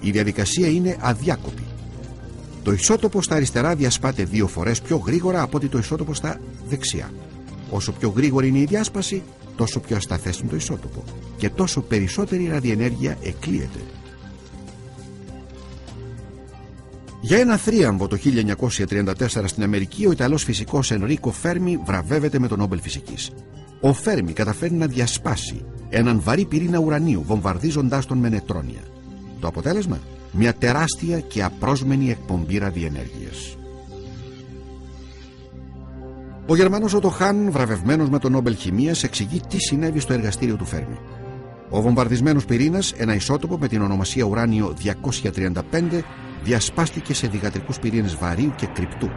Η διαδικασία είναι αδιάκοπη. Το ισότοπο στα αριστερά διασπάται 2 φορές πιο γρήγορα από ότι το ισότοπο στα δεξιά. Όσο πιο γρήγορη είναι η διάσπαση, τόσο πιο ασταθές είναι το ισότοπο και τόσο περισσότερη ραδιενέργεια εκλείεται. Για ένα θρίαμβο το 1934 στην Αμερική, ο Ιταλός φυσικός Ενρίκο Φέρμι βραβεύεται με τον Νόμπελ Φυσικής. Ο Φέρμι καταφέρει να διασπάσει έναν βαρύ πυρήνα ουρανίου, βομβαρδίζοντάς τον με νετρόνια. Το αποτέλεσμα? Μια τεράστια και απρόσμενη εκπομπή ραδιενέργειας. Ο Γερμανός Ότο Χάν, βραβευμένος με τον Νόμπελ Χημίας, εξηγεί τι συνέβη στο εργαστήριο του Φέρμι. Ο βομβαρδισμένος πυρήνας, ένα ισότοπο με την ονομασία ουράνιο 235, διασπάστηκε σε διγατρικούς πυρήνες βαρύου και κρυπτού.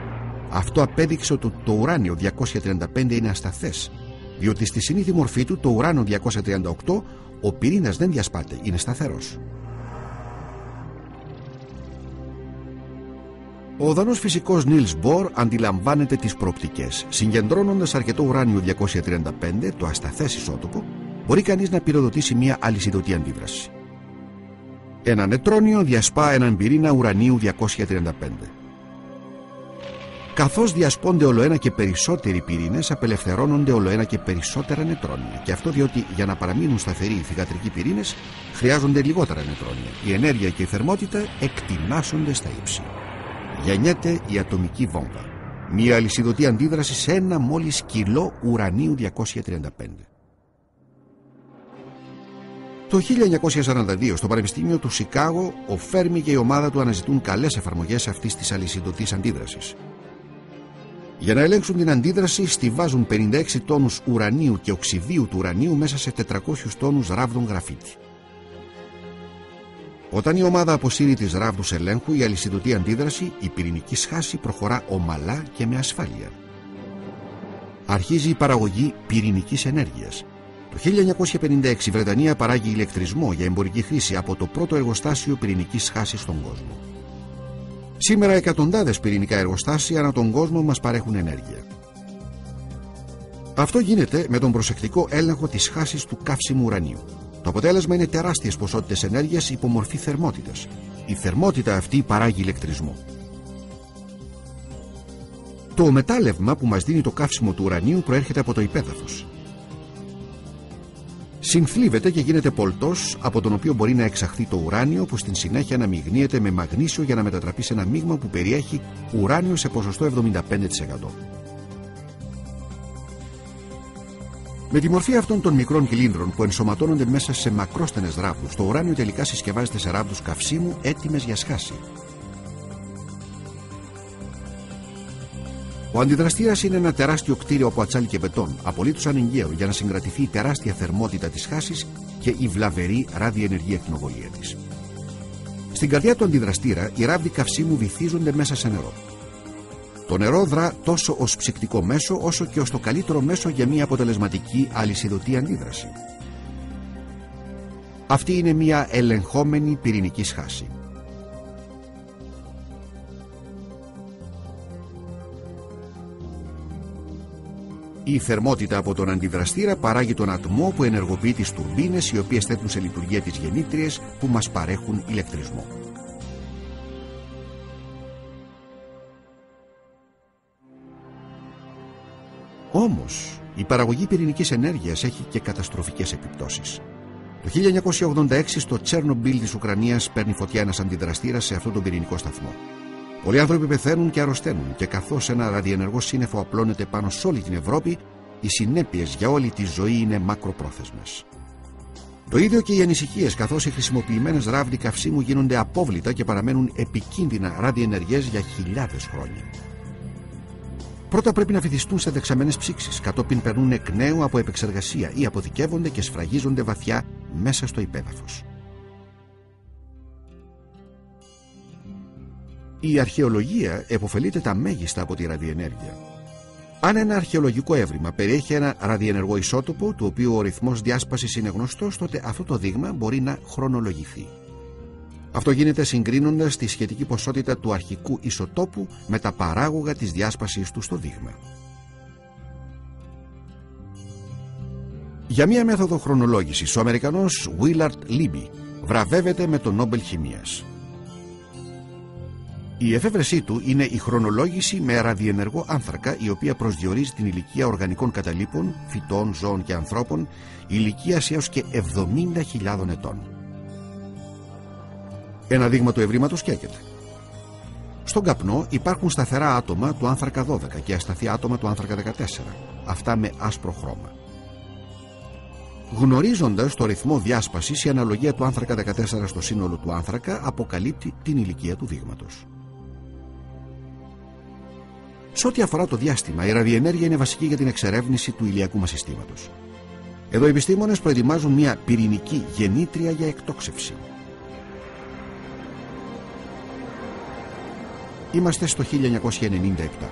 Αυτό απέδειξε ότι το ουράνιο 235 είναι ασταθές, διότι στη συνήθη μορφή του, το ουράνιο 238, ο πυρήνας δεν διασπάται, είναι σταθερός. Ο Δανός φυσικός Νίλς Μπορ αντιλαμβάνεται τις προοπτικές. Συγκεντρώνοντας αρκετό ουράνιο 235, το ασταθές ισότοπο, μπορεί κανείς να πυροδοτήσει μια αλυσιδωτή αντίδραση. Ένα νετρόνιο διασπά έναν πυρήνα ουρανίου 235. Καθώς διασπώνται ολοένα και περισσότεροι πυρήνες, απελευθερώνονται ολοένα και περισσότερα νετρόνια. Και αυτό διότι για να παραμείνουν σταθεροί οι θυγατρικοί πυρήνες χρειάζονται λιγότερα νετρόνια. Η ενέργεια και η θερμότητα εκτινάσσονται στα ύψη. Γεννιέται η ατομική βόμβα. Μια αλυσιδωτή αντίδραση σε ένα μόλις κιλό ουρανίου 235. Το 1942 στο Πανεπιστήμιο του Σικάγο, ο Φέρμι και η ομάδα του αναζητούν καλές εφαρμογές αυτής της αλυσιδωτής αντίδρασης. Για να ελέγξουν την αντίδραση, στιβάζουν 56 τόνους ουρανίου και οξυδίου του ουρανίου μέσα σε 400 τόνους ράβδων γραφίτη. Όταν η ομάδα αποσύρει τις ράβδους ελέγχου, η αλυσιδωτή αντίδραση, η πυρηνική σχάση, προχωρά ομαλά και με ασφάλεια. Αρχίζει η παραγωγή πυρηνικής ενέργειας. Το 1956 η Βρετανία παράγει ηλεκτρισμό για εμπορική χρήση από το πρώτο εργοστάσιο πυρηνικής σχάσης στον κόσμο. Σήμερα εκατοντάδες πυρηνικά εργοστάσια ανά τον κόσμο μας παρέχουν ενέργεια. Αυτό γίνεται με τον προσεκτικό έλεγχο της σχάσης του καύσιμου ουρανίου. Το αποτέλεσμα είναι τεράστιες ποσότητες ενέργειας υπό μορφή θερμότητας. Η θερμότητα αυτή παράγει ηλεκτρισμό. Το μετάλλευμα που μας δίνει το καύσιμο του ουρανίου προέρχεται από το υπέδαφος. Συνθλίβεται και γίνεται πολτός, από τον οποίο μπορεί να εξαχθεί το ουράνιο, που στην συνέχεια αναμειγνύεται με μαγνήσιο για να μετατραπεί σε ένα μείγμα που περιέχει ουράνιο σε ποσοστό 75%. Με τη μορφή αυτών των μικρών κυλίνδρων που ενσωματώνονται μέσα σε μακρόστενες ράβδους, το ουράνιο τελικά συσκευάζεται σε ράβδους καυσίμου έτοιμες για σχάση. Ο αντιδραστήρας είναι ένα τεράστιο κτίριο από ατσάλι και μπετόν, απολύτως αναγκαίο για να συγκρατηθεί η τεράστια θερμότητα της σχάσης και η βλαβερή ραδιενεργή ακτινοβολία της. Στην καρδιά του αντιδραστήρα, οι ράβδοι καυσίμου βυθίζονται μέσα σε νερό. Το νερό δρά τόσο ως ψυκτικό μέσο, όσο και ως το καλύτερο μέσο για μια αποτελεσματική αλυσιδωτή αντίδραση. Αυτή είναι μια ελεγχόμενη πυρηνική σχάση. Η θερμότητα από τον αντιδραστήρα παράγει τον ατμό που ενεργοποιεί τις τουρμπίνες, οι οποίες θέτουν σε λειτουργία τις γεννήτριες που μας παρέχουν ηλεκτρισμό. Όμως, η παραγωγή πυρηνικής ενέργειας έχει και καταστροφικές επιπτώσεις. Το 1986 στο Τσέρνομπιλ της Ουκρανίας παίρνει φωτιά ένας αντιδραστήρας σε αυτόν τον πυρηνικό σταθμό. Πολλοί άνθρωποι πεθαίνουν και αρρωσταίνουν, και καθώς ένα ραδιενεργό σύννεφο απλώνεται πάνω σε όλη την Ευρώπη, οι συνέπειες για όλη τη ζωή είναι μακροπρόθεσμες. Το ίδιο και οι ανησυχίες, καθώς οι χρησιμοποιημένες ράβδοι καυσίμου γίνονται απόβλητα και παραμένουν επικίνδυνα ραδιενεργές για χιλιάδες χρόνια. Πρώτα πρέπει να βυθιστούν σε δεξαμενές ψήξεις, κατόπιν περνούν εκ νέου από επεξεργασία ή αποθηκεύονται και σφραγίζονται βαθιά μέσα στο υπέδαφος. Η αρχαιολογία επωφελείται τα μέγιστα από τη ραδιενέργεια. Αν ένα αρχαιολογικό έβριμα περιέχει ένα ραδιενεργό ισότοπο, του οποίου ο ρυθμός διάσπασης είναι γνωστός, τότε αυτό το δείγμα μπορεί να χρονολογηθεί. Αυτό γίνεται συγκρίνοντας τη σχετική ποσότητα του αρχικού ισοτόπου με τα παράγωγα της διάσπασης του στο δείγμα. Για μία μέθοδο χρονολόγησης, ο Αμερικανός Willard Libby βραβεύεται με το Νόμπελ Χημείας. Η εφεύρεσή του είναι η χρονολόγηση με ραδιενεργό άνθρακα, η οποία προσδιορίζει την ηλικία οργανικών καταλήπων, φυτών, ζώων και ανθρώπων, ηλικίας έως και 70.000 ετών. Ένα δείγμα του ευρήματος καίγεται. Στον καπνό υπάρχουν σταθερά άτομα του άνθρακα 12 και ασταθή άτομα του άνθρακα 14, αυτά με άσπρο χρώμα. Γνωρίζοντας το ρυθμό διάσπασης, η αναλογία του άνθρακα 14 στο σύνολο του άνθρακα αποκαλύπτει την ηλικία του δείγματος. Σε ό,τι αφορά το διάστημα, η ραδιενέργεια είναι βασική για την εξερεύνηση του ηλιακού μας συστήματος. Εδώ οι επιστήμονες προετοιμάζουν μια πυρηνική γεννήτρια για εκτόξευση. Είμαστε στο 1997.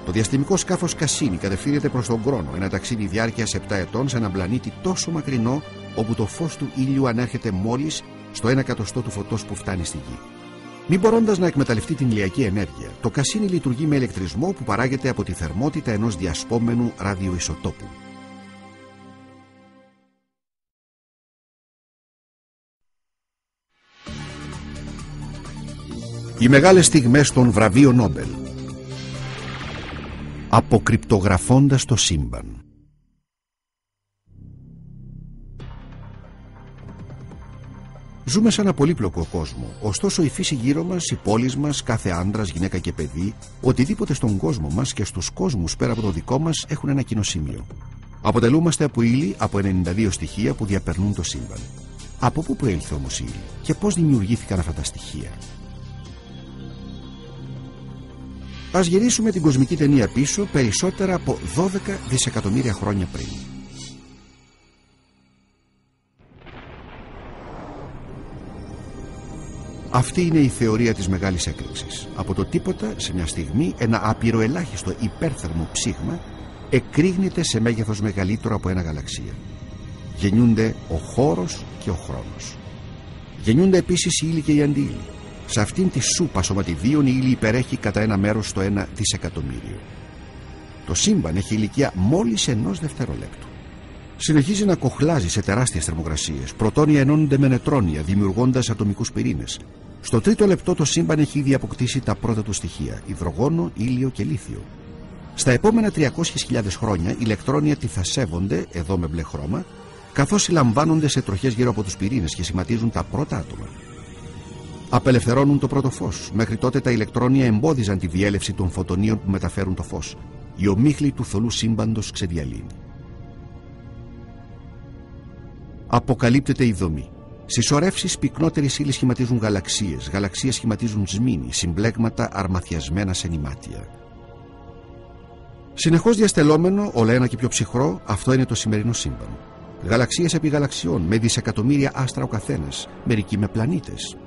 Το διαστημικό σκάφος Κασίνη κατευθύνεται προς τον Κρόνο, ένα ταξίδι διάρκειας 7 ετών σε έναν πλανήτη τόσο μακρινό, όπου το φως του ήλιου ανέρχεται μόλις στο 1/100 του φωτός που φτάνει στη Γη. Μη μπορώντας να εκμεταλλευτεί την ηλιακή ενέργεια, το Κασίνη λειτουργεί με ηλεκτρισμό που παράγεται από τη θερμότητα ενός διασπόμενου ραδιοϊσοτόπου. Οι μεγάλες στιγμές των βραβείων Νόμπελ. Αποκρυπτογραφώντας το σύμπαν. Ζούμε σε ένα πολύπλοκο κόσμο, ωστόσο η φύση γύρω μας, οι πόλεις μας, κάθε άντρας, γυναίκα και παιδί, οτιδήποτε στον κόσμο μας και στους κόσμους πέρα από το δικό μας έχουν ένα κοινό σημείο. Αποτελούμαστε από ύλη από 92 στοιχεία που διαπερνούν το σύμπαν. Από πού προήλθε όμως η ύλη και πώς δημιουργήθηκαν αυτά τα στοιχεία? Ας γυρίσουμε την κοσμική ταινία πίσω περισσότερα από 12 δισεκατομμύρια χρόνια πριν. Αυτή είναι η θεωρία της μεγάλης έκρηξης. Από το τίποτα, σε μια στιγμή, ένα απειροελάχιστο υπέρθερμο ψήγμα εκρήγνεται σε μέγεθος μεγαλύτερο από ένα γαλαξία. Γεννιούνται ο χώρος και ο χρόνος. Γεννιούνται επίσης οι ύλοι και οι αντίλοι. Σε αυτήν τη σούπα σωματιδίων η ύλη υπερέχει κατά ένα μέρος στο 1 δισεκατομμύριο. Το σύμπαν έχει ηλικία μόλις 1 δευτερολέπτου. Συνεχίζει να κοχλάζει σε τεράστιες θερμοκρασίες. Πρωτόνια ενώνονται με νετρόνια, δημιουργώντας ατομικούς πυρήνες. Στο τρίτο λεπτό το σύμπαν έχει ήδη αποκτήσει τα πρώτα του στοιχεία: υδρογόνο, ήλιο και λίθιο. Στα επόμενα 300.000 χρόνια, ηλεκτρόνια τυθασεύονται, εδώ με μπλε χρώμα, καθώς συλλαμβάνονται σε τροχές γύρω από τους πυρήνες και σχηματίζουν τα πρώτα άτομα. Απελευθερώνουν το πρώτο φως. Μέχρι τότε τα ηλεκτρόνια εμπόδιζαν τη διέλευση των φωτονίων που μεταφέρουν το φως. Η ομίχλη του θολού σύμπαντος ξεδιαλύνει. Αποκαλύπτεται η δομή. Συσσωρεύσεις πυκνότερης ύλης σχηματίζουν γαλαξίες. Γαλαξίες σχηματίζουν σμήνη, συμπλέγματα αρμαθιασμένα σε νημάτια. Συνεχώς διαστελόμενο, όλο ένα και πιο ψυχρό, αυτό είναι το σημερινό σύμπαν. Γαλαξίες επί γαλαξιών, με δισεκατομμύρια άστρα ο καθένας, μερικοί με πλανήτες.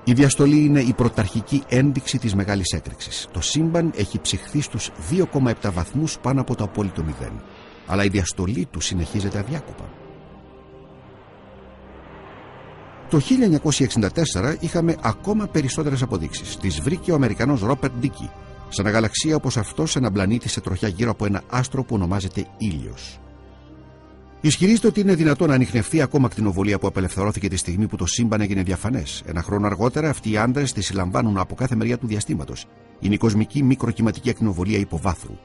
Η διαστολή είναι η πρωταρχική ένδειξη της μεγάλης έκρηξης. Το σύμπαν έχει ψυχθεί στους 2,7 βαθμούς πάνω από το απόλυτο μηδέν. Αλλά η διαστολή του συνεχίζεται αδιάκοπα. Το 1964 είχαμε ακόμα περισσότερες αποδείξεις. Τις βρήκε ο Αμερικανός Ρόπερτ Ντίκι σε ένα γαλαξία όπως αυτό, σε ένα πλανήτη σε τροχιά γύρω από ένα άστρο που ονομάζεται Ήλιος. Ισχυρίζεται ότι είναι δυνατόν να ανιχνευτεί ακόμα ακτινοβολία που απελευθερώθηκε τη στιγμή που το σύμπαν έγινε διαφανές. Ένα χρόνο αργότερα, αυτοί οι άντρες τη συλλαμβάνουν από κάθε μεριά του διαστήματος. Είναι η κοσμική μικροκυματική ακτινοβολία υποβάθρου.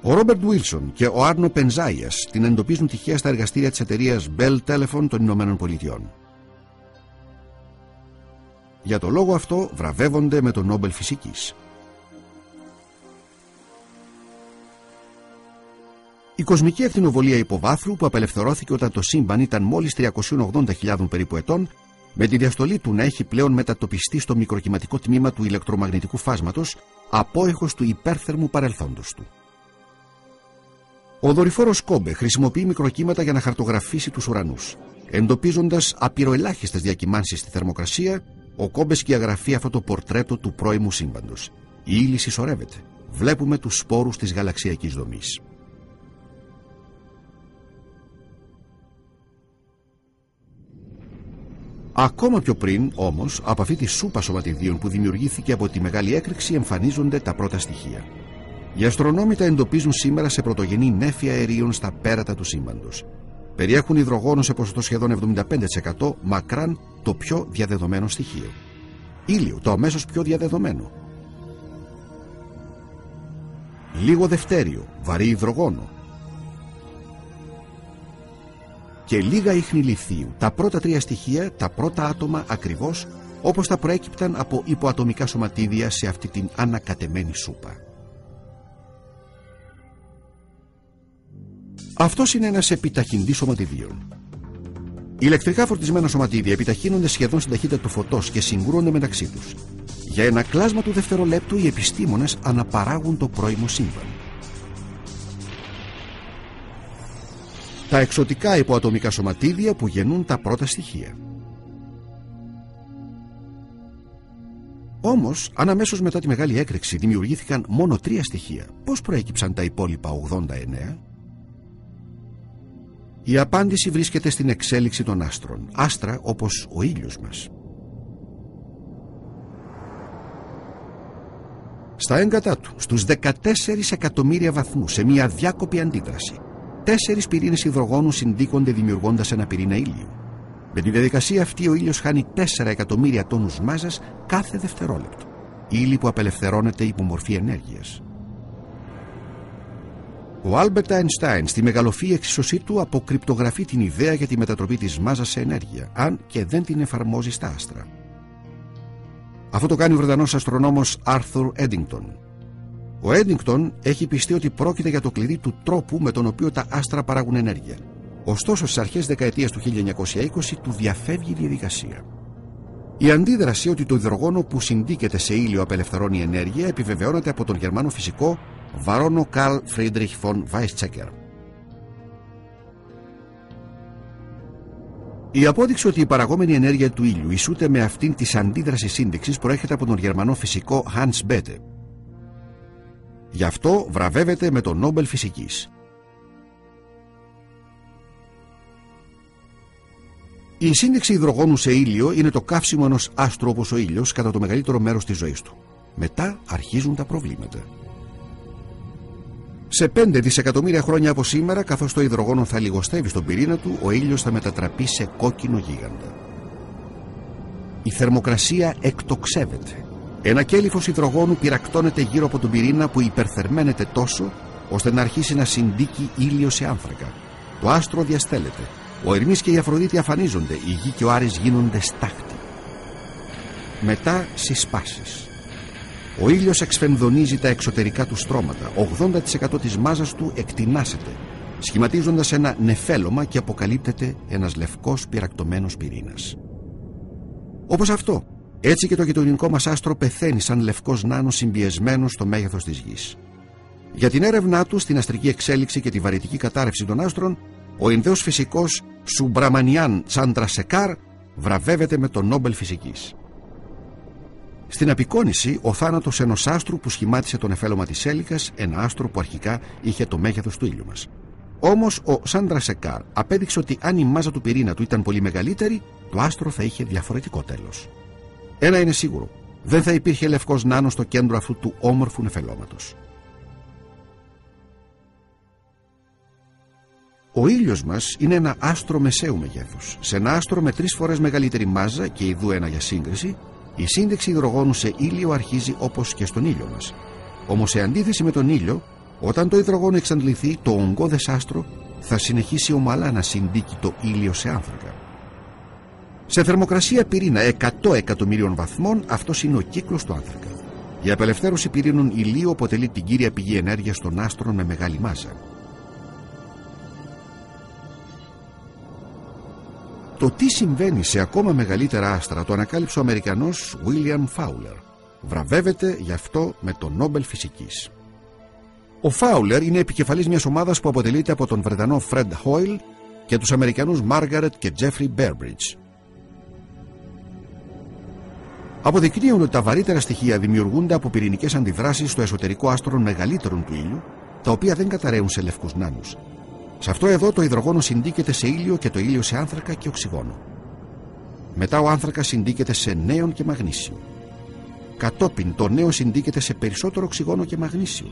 Ο Ρόμπερτ Βίλσον και ο Άρνο Πενζάιας την εντοπίζουν τυχαία στα εργαστήρια της εταιρείας Bell Telephone των Ηνωμένων Πολιτειών. Για το λόγο αυτό βραβεύονται με το Νόμπελ Φυσικής. Η κοσμική ακτινοβολία υποβάθρου που απελευθερώθηκε όταν το σύμπαν ήταν μόλις 380.000 περίπου ετών, με τη διαστολή του να έχει πλέον μετατοπιστεί στο μικροκυματικό τμήμα του ηλεκτρομαγνητικού φάσματος, απόεχος του υπέρθερμου παρελθόντος του. Ο δορυφόρος Κόμπε χρησιμοποιεί μικροκύματα για να χαρτογραφήσει τους ουρανούς. Εντοπίζοντας απειροελάχιστες διακυμάνσεις στη θερμοκρασία, ο Κόμπε σκιαγραφεί αυτό το πορτρέτο του πρώιμου σύμπαντος. Η ύλη συσσωρεύεται. Βλέπουμε τους σπόρους της γαλαξιακής δομής. Ακόμα πιο πριν, όμως, από αυτή τη σούπα σωματιδίων που δημιουργήθηκε από τη μεγάλη έκρηξη, εμφανίζονται τα πρώτα στοιχεία. Οι αστρονόμοι τα εντοπίζουν σήμερα σε πρωτογενή νέφη αερίων στα πέρατα του σύμπαντος. Περιέχουν υδρογόνο σε ποσοστό σχεδόν 75%, μακράν το πιο διαδεδομένο στοιχείο. Ήλιο, το αμέσως πιο διαδεδομένο. Λίγο δευτέριο, βαρύ υδρογόνο. Και λίγα ίχνη λιθίου, τα πρώτα τρία στοιχεία, τα πρώτα άτομα ακριβώς όπως τα προέκυπταν από υποατομικά σωματίδια σε αυτή την ανακατεμένη σούπα. Αυτός είναι ένας επιταχυντής σωματιδίων. Ηλεκτρικά φορτισμένα σωματίδια επιταχύνονται σχεδόν στην ταχύτητα του φωτός και συγκρούονται μεταξύ τους. Για ένα κλάσμα του δευτερολέπτου οι επιστήμονες αναπαράγουν το πρώιμο σύμπαν. Τα εξωτικά υποατομικά σωματίδια που γεννούν τα πρώτα στοιχεία. Όμως, αν αμέσως μετά τη μεγάλη έκρηξη δημιουργήθηκαν μόνο 3 στοιχεία, πώς προέκυψαν τα υπόλοιπα 89? Η απάντηση βρίσκεται στην εξέλιξη των άστρων, άστρα όπως ο ήλιος μας. Στα έγκατά του, στους 14 εκατομμύρια βαθμούς, σε μια αδιάκοπη αντίδραση, 4 πυρήνες υδρογόνου συντύκονται δημιουργώντας ένα πυρήνα ήλιου. Με τη διαδικασία αυτή ο ήλιος χάνει 4 εκατομμύρια τόνους μάζας κάθε δευτερόλεπτο. Ύλη που απελευθερώνεται υπό μορφή ενέργειας. Ο Άλμπερτ Αϊνστάιν στη μεγαλοφυή εξίσωσή του αποκρυπτογραφεί την ιδέα για τη μετατροπή της μάζας σε ενέργεια, αν και δεν την εφαρμόζει στα άστρα. Αυτό το κάνει ο Βρετανός αστρονόμος Άρθουρ Έντιγκτον. Ο Έντιγκτον έχει πιστεί ότι πρόκειται για το κλειδί του τρόπου με τον οποίο τα άστρα παράγουν ενέργεια. Ωστόσο, στις αρχές δεκαετίας του 1920 του διαφεύγει η διαδικασία. Η αντίδραση ότι το υδρογόνο που συντίκεται σε ήλιο απελευθερώνει ενέργεια επιβεβαιώνεται από τον Γερμανό φυσικό Βαρόνο Καρλ Φρίντριχ φον Weizsäcker. Η απόδειξη ότι η παραγόμενη ενέργεια του ήλιου ισούται με αυτήν της αντίδρασης σύνδεξης προέρχεται από τον Γερμανό φυσικό Hans Bethe. Γι' αυτό βραβεύεται με το Νόμπελ Φυσικής. Η σύνδεξη υδρογόνου σε ήλιο είναι το καύσιμο ενός άστρου όπως ο ήλιος κατά το μεγαλύτερο μέρος της ζωής του. Μετά αρχίζουν τα προβλήματα. Σε 5 δισεκατομμύρια χρόνια από σήμερα, καθώς το υδρογόνο θα λιγοστεύει στον πυρήνα του, ο ήλιος θα μετατραπεί σε κόκκινο γίγαντα. Η θερμοκρασία εκτοξεύεται. Ένα κέλυφος υδρογόνου πυρακτώνεται γύρω από τον πυρήνα που υπερθερμαίνεται τόσο ώστε να αρχίσει να συντίκει ήλιο σε άνθρακα. Το άστρο διαστέλλεται. Ο Ερμής και η Αφροδίτη αφανίζονται. Η Γη και ο Άρης γίνονται στάχτη. Μετά συσπάσεις. Ο ήλιος εξφενδονίζει τα εξωτερικά του στρώματα. 80% της μάζας του εκτινάσεται, σχηματίζοντας ένα νεφέλωμα και αποκαλύπτεται ένας λευκός πυρακτωμένος πυρήνας. Όπως αυτό, έτσι και το γειτονικό μας άστρο πεθαίνει σαν λευκός νάνος συμπιεσμένος στο μέγεθος της Γης. Για την έρευνά του στην αστρική εξέλιξη και τη βαρυτική κατάρρευση των άστρων, ο Ινδέος φυσικός Σουμπραμανιάν Τσάντρασεκάρ βραβεύεται με το Νόμπελ Φυσικής. Στην απεικόνιση, ο θάνατος ενός άστρου που σχημάτισε το νεφέλωμα της Σέλικας, ένα άστρο που αρχικά είχε το μέγεθος του ήλιου μας. Όμως ο Τσάντρασεκάρ απέδειξε ότι αν η μάζα του πυρήνα του ήταν πολύ μεγαλύτερη, το άστρο θα είχε διαφορετικό τέλος. Ένα είναι σίγουρο, δεν θα υπήρχε λευκός νάνος στο κέντρο αυτού του όμορφου νεφελώματος. Ο ήλιος μας είναι ένα άστρο μεσαίου μεγέθους. Σε ένα άστρο με 3 φορές μεγαλύτερη μάζα, και ειδού ένα για σύγκριση, η σύνδεξη υδρογόνου σε ήλιο αρχίζει όπως και στον ήλιο μας. Όμως σε αντίθεση με τον ήλιο, όταν το υδρογόνο εξαντληθεί, το ογκώδες άστρο θα συνεχίσει ομαλά να συντίκει το ήλιο σε άνθρακα. Σε θερμοκρασία πυρήνα 100 εκατομμυρίων βαθμών, αυτός είναι ο κύκλος του άνθρακα. Η απελευθέρωση πυρήνων ηλίου αποτελεί την κύρια πηγή ενέργειας των άστρων με μεγάλη μάζα. Το τι συμβαίνει σε ακόμα μεγαλύτερα άστρα το ανακάλυψε ο Αμερικανός William Fowler. Βραβεύεται γι' αυτό με το Νόμπελ Φυσικής. Ο Fowler είναι επικεφαλής μιας ομάδας που αποτελείται από τον Βρετανό Fred Hoyle και τους Αμερικανούς Margaret και Jeffrey Berbridge. Αποδεικνύουν ότι τα βαρύτερα στοιχεία δημιουργούνται από πυρηνικές αντιδράσεις στο εσωτερικό άστρο μεγαλύτερων του ήλιου, τα οποία δεν καταραίουν σε λευκούς νάνους. Σε αυτό εδώ το υδρογόνο συντίκεται σε ήλιο και το ήλιο σε άνθρακα και οξυγόνο. Μετά ο άνθρακας συντίκεται σε νέον και μαγνήσιο. Κατόπιν το νέο συντίκεται σε περισσότερο οξυγόνο και μαγνήσιο.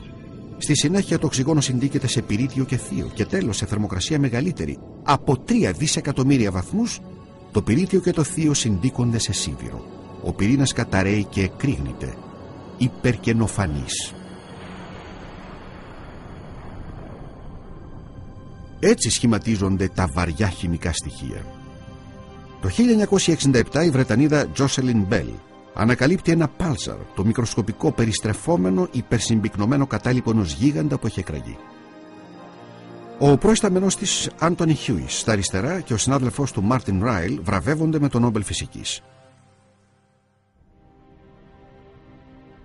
Στη συνέχεια το οξυγόνο συντίκεται σε πυρίτιο και θείο και τέλος σε θερμοκρασία μεγαλύτερη από 3 δισεκατομμύρια βαθμούς το πυρίτιο και το θείο συντίκονται σε σίδηρο. Ο πυρήνας καταραίει και εκρήγνεται, υπερκενοφανής. Έτσι σχηματίζονται τα βαριά χημικά στοιχεία. Το 1967 η Βρετανίδα Jocelyn Bell ανακαλύπτει ένα πάλσαρ, το μικροσκοπικό περιστρεφόμενο υπερσυμπυκνωμένο κατάλοιπο ενός γίγαντα που έχει εκραγεί. Ο προϊσταμενός της Anthony Hughes στα αριστερά και ο συνάδελφός του Martin Ryle βραβεύονται με το Νόμπελ Φυσικής.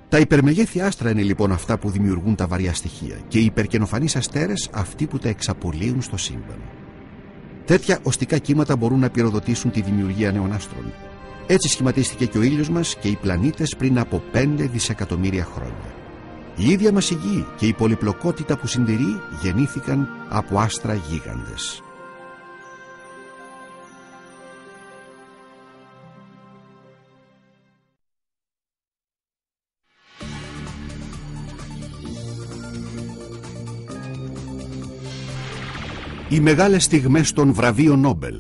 Τα υπερμεγέθη άστρα είναι λοιπόν αυτά που δημιουργούν τα βαριά στοιχεία και οι υπερκενοφανείς αστέρες αυτοί που τα εξαπολύουν στο σύμπαν. Τέτοια οστικά κύματα μπορούν να πυροδοτήσουν τη δημιουργία νέων άστρων. Έτσι σχηματίστηκε και ο ήλιος μας και οι πλανήτες πριν από 5 δισεκατομμύρια χρόνια. Η ίδια μας η Γη και η πολυπλοκότητα που συντηρεί γεννήθηκαν από άστρα γίγαντες. Οι μεγάλες στιγμές των βραβείων Νόμπελ.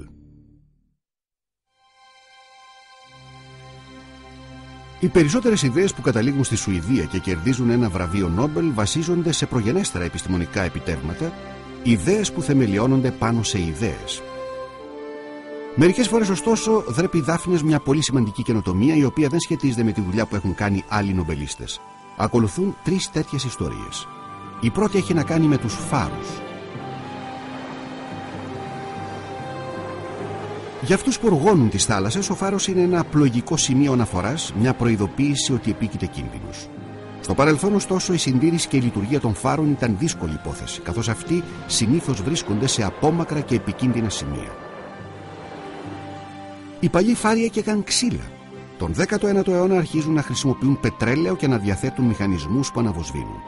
Οι περισσότερες ιδέες που καταλήγουν στη Σουηδία και κερδίζουν ένα βραβείο Νόμπελ βασίζονται σε προγενέστερα επιστημονικά επιτεύγματα, ιδέες που θεμελιώνονται πάνω σε ιδέες. Μερικές φορές ωστόσο δρέπει Δάφνης μια πολύ σημαντική καινοτομία η οποία δεν σχετίζεται με τη δουλειά που έχουν κάνει άλλοι νομπελίστες. Ακολουθούν 3 τέτοιες ιστορίες. Η πρώτη έχει να κάνει με τους φάρους. Για αυτούς που οργώνουν τις θάλασσες, ο φάρος είναι ένα πλοηγικό σημείο αναφοράς, μια προειδοποίηση ότι επίκειται κίνδυνος. Στο παρελθόν, ωστόσο, η συντήρηση και η λειτουργία των φάρων ήταν δύσκολη υπόθεση, καθώς αυτοί συνήθως βρίσκονται σε απόμακρα και επικίνδυνα σημεία. Οι παλιοί φάροι έκαιγαν ξύλα. Τον 19ο αιώνα αρχίζουν να χρησιμοποιούν πετρέλαιο και να διαθέτουν μηχανισμούς που αναβοσβήνουν.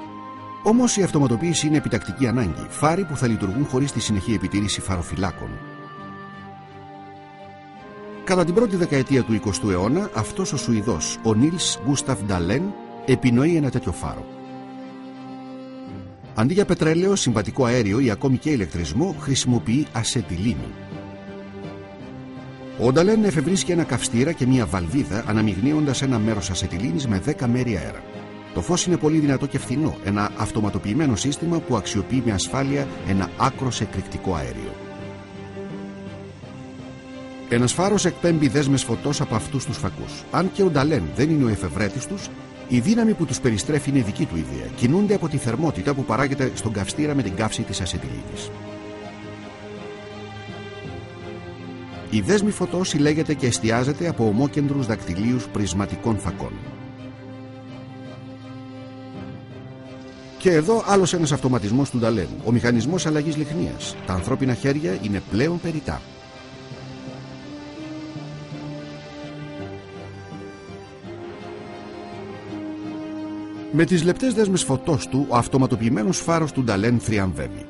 Όμως η αυτοματοποίηση είναι επιτακτική ανάγκη, φάροι που θα λειτουργούν χωρίς τη συνεχή επιτήρηση φαροφυλάκων. Κατά την πρώτη δεκαετία του 20ου αιώνα, αυτός ο Σουηδός, ο Νίλς Γκούσταφ Νταλέν, επινοεί ένα τέτοιο φάρο. Αντί για πετρέλαιο, συμβατικό αέριο ή ακόμη και ηλεκτρισμό, χρησιμοποιεί ασετιλίνη. Ο Νταλέν εφευρίσκει ένα καυστήρα και μια βαλβίδα, αναμειγνύοντας ένα μέρος ασετιλίνης με 10 μέρη αέρα. Το φως είναι πολύ δυνατό και φθηνό, ένα αυτοματοποιημένο σύστημα που αξιοποιεί με ασφάλεια ένα άκρος εκρηκτικό αέριο. Ένας φάρος εκπέμπει δέσμες φωτός από αυτούς τους φακούς. Αν και ο Νταλέν δεν είναι ο εφευρέτης τους, η δύναμη που τους περιστρέφει είναι δική του ιδέα. Κινούνται από τη θερμότητα που παράγεται στον καυστήρα με την καύση της ασετιλίνης. Η δέσμη φωτός συλλέγεται και εστιάζεται από ομόκεντρους δακτυλίους πρισματικών φακών. Και εδώ άλλος ένας αυτοματισμός του Νταλέν, ο μηχανισμός αλλαγής λιχνίας. Τα ανθρώπινα χέρια είναι πλέον περιττά. Με τις λεπτές δέσμες φωτός του, ο αυτοματοποιημένος φάρος του Νταλέν θριαμβεύει.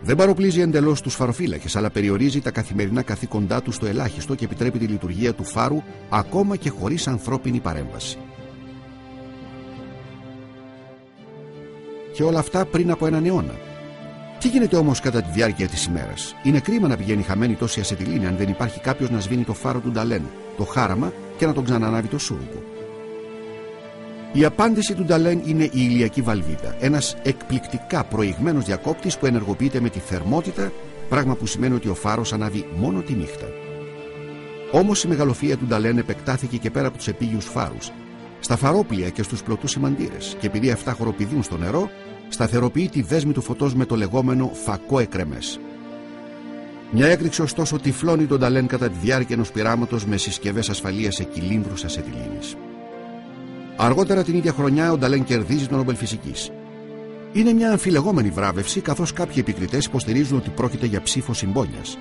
Δεν παροπλίζει εντελώς τους φαροφύλακες, αλλά περιορίζει τα καθημερινά καθήκοντά του στο ελάχιστο και επιτρέπει τη λειτουργία του φάρου ακόμα και χωρίς ανθρώπινη παρέμβαση. Και όλα αυτά πριν από έναν αιώνα. Τι γίνεται όμως κατά τη διάρκεια της ημέρας? Είναι κρίμα να πηγαίνει χαμένη τόση ασετιλίνη αν δεν υπάρχει κάποιος να σβήνει το φάρο του Νταλέν, το χάραμα, και να τον ξανανάβει το σούρουπο. Η απάντηση του Νταλέν είναι η ηλιακή βαλβίδα, ένας εκπληκτικά προηγμένος διακόπτης που ενεργοποιείται με τη θερμότητα, πράγμα που σημαίνει ότι ο φάρος ανάβει μόνο τη νύχτα. Όμως η μεγαλοφυΐα του Νταλέν επεκτάθηκε και πέρα από τους επίγειους φάρους, στα φαρόπλια και στους πλωτούς σημαντήρες, και επειδή αυτά χοροπηδούν στο νερό, σταθεροποιεί τη δέσμη του φωτός με το λεγόμενο φακό εκρεμές. Μια έκρηξη ωστόσο τυφλώνει τον Νταλέν κατά τη διάρκεια ενός πειράματος με συσκευές ασφαλείας σε κυλίνδρους ασετιλίνης. Αργότερα την ίδια χρονιά ο Νταλέν κερδίζει τον Νόμπελ Φυσικής. Είναι μια αμφιλεγόμενη βράβευση, καθώς κάποιοι επικριτές υποστηρίζουν ότι πρόκειται για ψήφο συμπόνιας.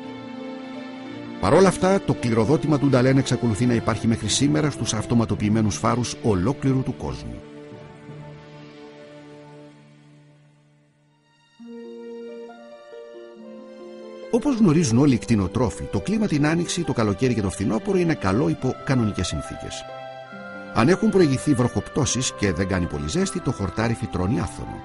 Παρ' όλα αυτά, το κληροδότημα του Νταλέν εξακολουθεί να υπάρχει μέχρι σήμερα στους αυτοματοποιημένους φάρους ολόκληρου του κόσμου. Όπως γνωρίζουν όλοι οι κτηνοτρόφοι, το κλίμα την άνοιξη, το καλοκαίρι και το φθινόπωρο είναι καλό υπό κανονικές συνθήκες. Αν έχουν προηγηθεί βροχοπτώσεις και δεν κάνει πολύ ζέστη, το χορτάρι φυτρώνει άφθονο.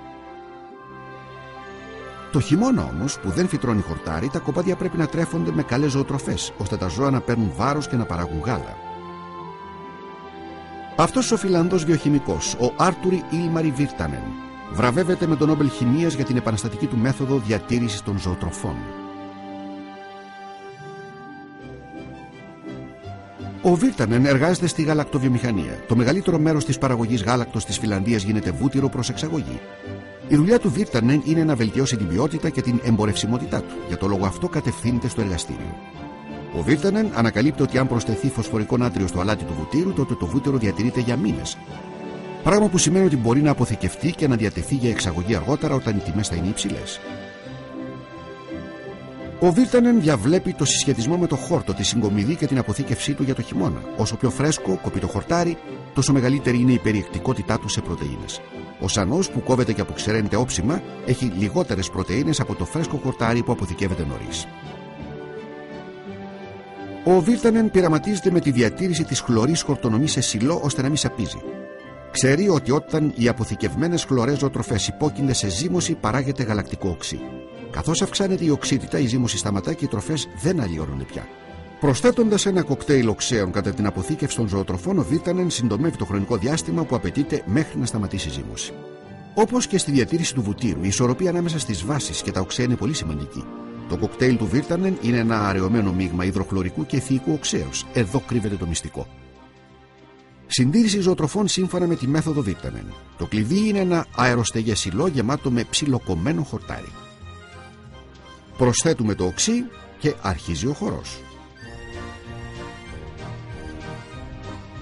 Το χειμώνα όμως, που δεν φυτρώνει χορτάρι, τα κοπάδια πρέπει να τρέφονται με καλές ζωοτροφές, ώστε τα ζώα να παίρνουν βάρος και να παράγουν γάλα. Αυτός ο Φιλανδός βιοχημικός, ο Άρτουρι Ήλμαρι Βίρτανεν, βραβεύεται με τον Νόμπελ Χημείας για την επαναστατική του μέθοδο διατήρησης των ζωοτροφών. Ο Βίρτανεν εργάζεται στη γαλακτοβιομηχανία. Το μεγαλύτερο μέρος της παραγωγής γάλακτος της Φιλανδίας γίνεται βούτυρο προς εξαγωγή. Η δουλειά του Βίρτανεν είναι να βελτιώσει την ποιότητα και την εμπορευσιμότητά του. Για το λόγο αυτό κατευθύνεται στο εργαστήριο. Ο Βίρτανεν ανακαλύπτει ότι αν προσθεθεί φωσφορικό νάτριο στο αλάτι του βουτύρου, τότε το βούτυρο διατηρείται για μήνες. Πράγμα που σημαίνει ότι μπορεί να αποθηκευτεί και να διατεθεί για εξαγωγή αργότερα όταν οι τιμές θα είναι υψηλές. Ο Βίρτανεν διαβλέπει το συσχετισμό με το χόρτο, τη συγκομιδή και την αποθήκευσή του για το χειμώνα. Όσο πιο φρέσκο κοπεί το χορτάρι, τόσο μεγαλύτερη είναι η περιεκτικότητά του σε πρωτεΐνες. Ο σανός που κόβεται και αποξεραίνεται όψιμα έχει λιγότερες πρωτεΐνες από το φρέσκο χορτάρι που αποθηκεύεται νωρίς. Ο Βίρτανεν πειραματίζεται με τη διατήρηση της χλωρής χορτονομής σε σιλό ώστε να μην σαπίζει. Ξέρει ότι όταν οι αποθηκευμένες χλωρές ζωοτροφές υπόκεινται σε ζύμωση, παράγεται γαλακτικό οξύ. Καθώς αυξάνεται η οξύτητα, η ζύμωση σταματά και οι τροφές δεν αλλοιώνονται πια. Προσθέτοντας ένα κοκτέιλ οξέων κατά την αποθήκευση των ζωοτροφών, ο Βίρτανεν συντομεύει το χρονικό διάστημα που απαιτείται μέχρι να σταματήσει η ζύμωση. Όπως και στη διατήρηση του βουτύρου, η ισορροπία ανάμεσα στις βάσεις και τα οξέα είναι πολύ σημαντική. Το κοκτέιλ του Βίρτανεν είναι ένα αραιωμένο μείγμα υδροχλωρικού και αιθιικού οξέως. Εδώ κρύβεται το μυστικό. Συντήρηση ζωοτροφών σύμφωνα με τη μέθοδο Βίρτανεν. Το κλειδί είναι ένα αεροστεγές σιλό γεμάτο με ψιλοκομμένο χορτάρι. Προσθέτουμε το οξύ και αρχίζει ο χορός.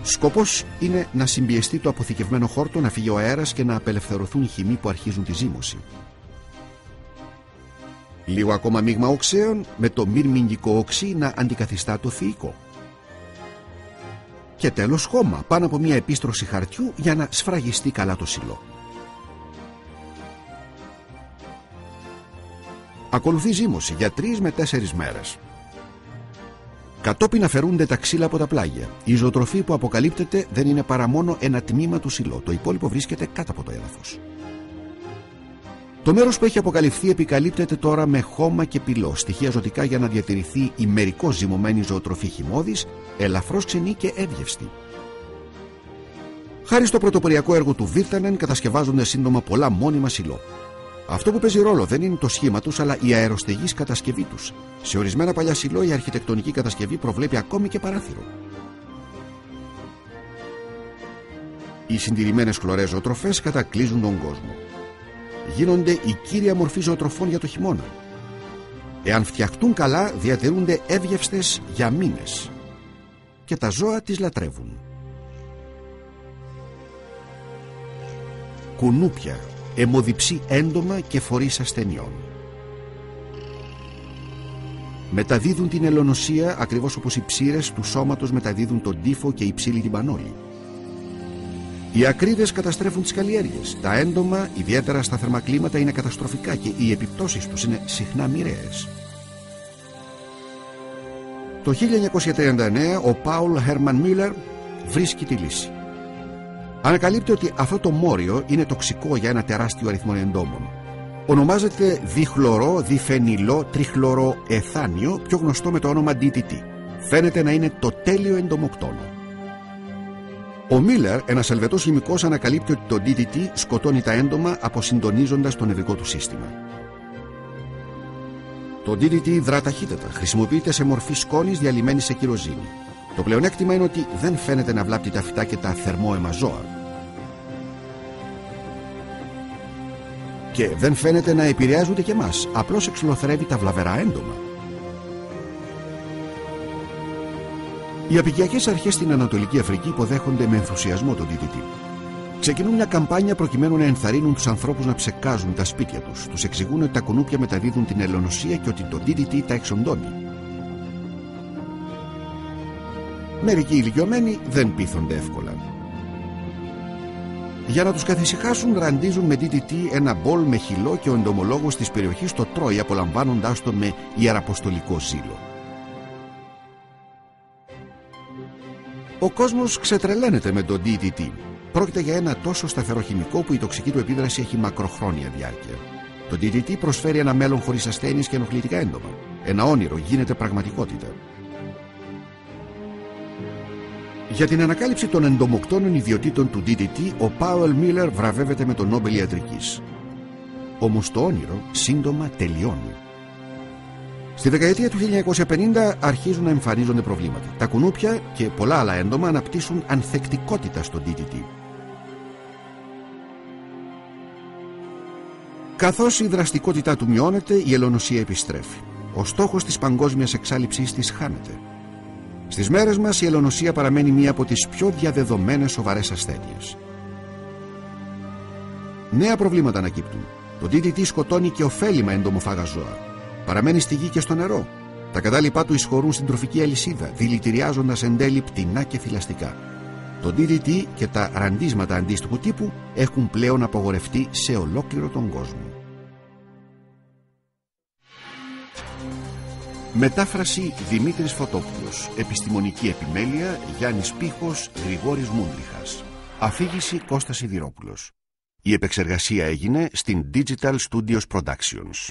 Σκοπός είναι να συμπιεστεί το αποθηκευμένο χόρτο, να φύγει ο αέρας και να απελευθερωθούν οι χυμοί που αρχίζουν τη ζύμωση. Λίγο ακόμα μείγμα οξέων με το μυρμηγκικό οξύ να αντικαθιστά το θηϊκό. Και τέλος χώμα πάνω από μια επίστρωση χαρτιού για να σφραγιστεί καλά το σιλό. Ακολουθεί ζύμωση για 3 με 4 μέρες. Κατόπιν αφαιρούνται τα ξύλα από τα πλάγια. Η ζωοτροφή που αποκαλύπτεται δεν είναι παρά μόνο ένα τμήμα του σιλό. Το υπόλοιπο βρίσκεται κάτω από το έδαφος. Το μέρος που έχει αποκαλυφθεί επικαλύπτεται τώρα με χώμα και πυλό, στοιχεία ζωτικά για να διατηρηθεί η μερικώς ζυμωμένη ζωοτροφή χυμώδης, ελαφρώς ξενή και εύγευστη. Χάρη στο πρωτοποριακό έργο του Βίρτανεν κατασκευάζονται σύντομα πολλά μόνιμα σιλό. Αυτό που παίζει ρόλο δεν είναι το σχήμα τους, αλλά η αεροστεγής κατασκευή τους. Σε ορισμένα παλιά σιλό η αρχιτεκτονική κατασκευή προβλέπει ακόμη και παράθυρο. Οι συντηρημένες χλωρές ζωοτροφές κατακλείζουν τον κόσμο. Γίνονται η κύρια μορφή ζωοτροφών για το χειμώνα. Εάν φτιαχτούν καλά, διατηρούνται εύγευστες για μήνες. Και τα ζώα τις λατρεύουν. Κουνούπια, αιμοδιψή έντομα και φορείς ασθενειών. Μεταδίδουν την ελονοσία ακριβώς όπως οι ψήρες του σώματος μεταδίδουν τον τύφο και η ψήλη την πανόλη. Οι ακρίδες καταστρέφουν τις καλλιέργειες. Τα έντομα, ιδιαίτερα στα θερμά κλίματα, είναι καταστροφικά και οι επιπτώσεις τους είναι συχνά μοιραίες. Το 1939 ο Πάουλ Χέρμαν Μίλλερ βρίσκει τη λύση. Ανακαλύπτει ότι αυτό το μόριο είναι τοξικό για ένα τεράστιο αριθμό εντόμων. Ονομάζεται διχλωρό διφενυλό τριχλωροεθάνιο, πιο γνωστό με το όνομα DDT. Φαίνεται να είναι το τέλειο εντομοκτόνο. Ο Μίλλερ, ένας Ελβετός χημικός, ανακαλύπτει ότι το DDT σκοτώνει τα έντομα αποσυντονίζοντας το νευρικό του σύστημα. Το DDT δρά ταχύτατα, χρησιμοποιείται σε μορφή σκόνης διαλυμένη σε κυροζίνη. Το πλεονέκτημα είναι ότι δεν φαίνεται να βλάπτει τα φυτά και τα θερμόαιμα ζώα. Και δεν φαίνεται να επηρεάζει ούτε και εμάς, απλώς εξολοθρεύει τα βλαβερά έντομα. Οι απικιακές αρχές στην Ανατολική Αφρική υποδέχονται με ενθουσιασμό τον DDT. Ξεκινούν μια καμπάνια προκειμένου να ενθαρρύνουν τους ανθρώπους να ψεκάζουν τα σπίτια τους. Τους εξηγούν ότι τα κουνούπια μεταδίδουν την ελονοσία και ότι το DDT τα εξοντώνει. Μερικοί ηλικιωμένοι δεν πείθονται εύκολα. Για να τους καθησυχάσουν, ραντίζουν με DDT ένα μπολ με χυλό και ο εντομολόγος της περιοχής το τρώει, απολαμβάνοντάς το με ιεραποστολικό ζήλο. Ο κόσμος ξετρελαίνεται με το DDT. Πρόκειται για ένα τόσο σταθερό χημικό που η τοξική του επίδραση έχει μακροχρόνια διάρκεια. Το DDT προσφέρει ένα μέλλον χωρίς ασθένειες και ενοχλητικά έντομα. Ένα όνειρο γίνεται πραγματικότητα. Για την ανακάλυψη των εντομοκτώνων ιδιωτήτων του DDT, ο Πάουελ Μίλλερ βραβεύεται με το Νόμπελ Ιατρικής. Όμως το όνειρο σύντομα τελειώνει. Στη δεκαετία του 1950 αρχίζουν να εμφανίζονται προβλήματα. Τα κουνούπια και πολλά άλλα έντομα αναπτύσσουν ανθεκτικότητα στο DDT. Καθώς η δραστικότητά του μειώνεται, η ελονοσία επιστρέφει. Ο στόχος της παγκόσμιας εξάλειψης της χάνεται. Στις μέρες μας η ελονοσία παραμένει μία από τις πιο διαδεδομένες σοβαρές ασθένειες. Νέα προβλήματα ανακύπτουν. Το DDT σκοτώνει και ωφέλιμα εντομοφάγα ζώα. Παραμένει στη γη και στο νερό. Τα κατάλοιπά του εισχωρούν στην τροφική αλυσίδα, δηλητηριάζοντας εν τέλει πτηνά και θηλαστικά. Το DDT και τα ραντίσματα αντίστοιχου τύπου έχουν πλέον απαγορευτεί σε ολόκληρο τον κόσμο. Μετάφραση Δημήτρης Φωτόπουλος. Επιστημονική επιμέλεια Γιάννης Πίχος, Γρηγόρης Μούντριχας. Αφήγηση Κώστας Σιδηρόπουλος. Η επεξεργασία έγινε στην Digital Studios Productions.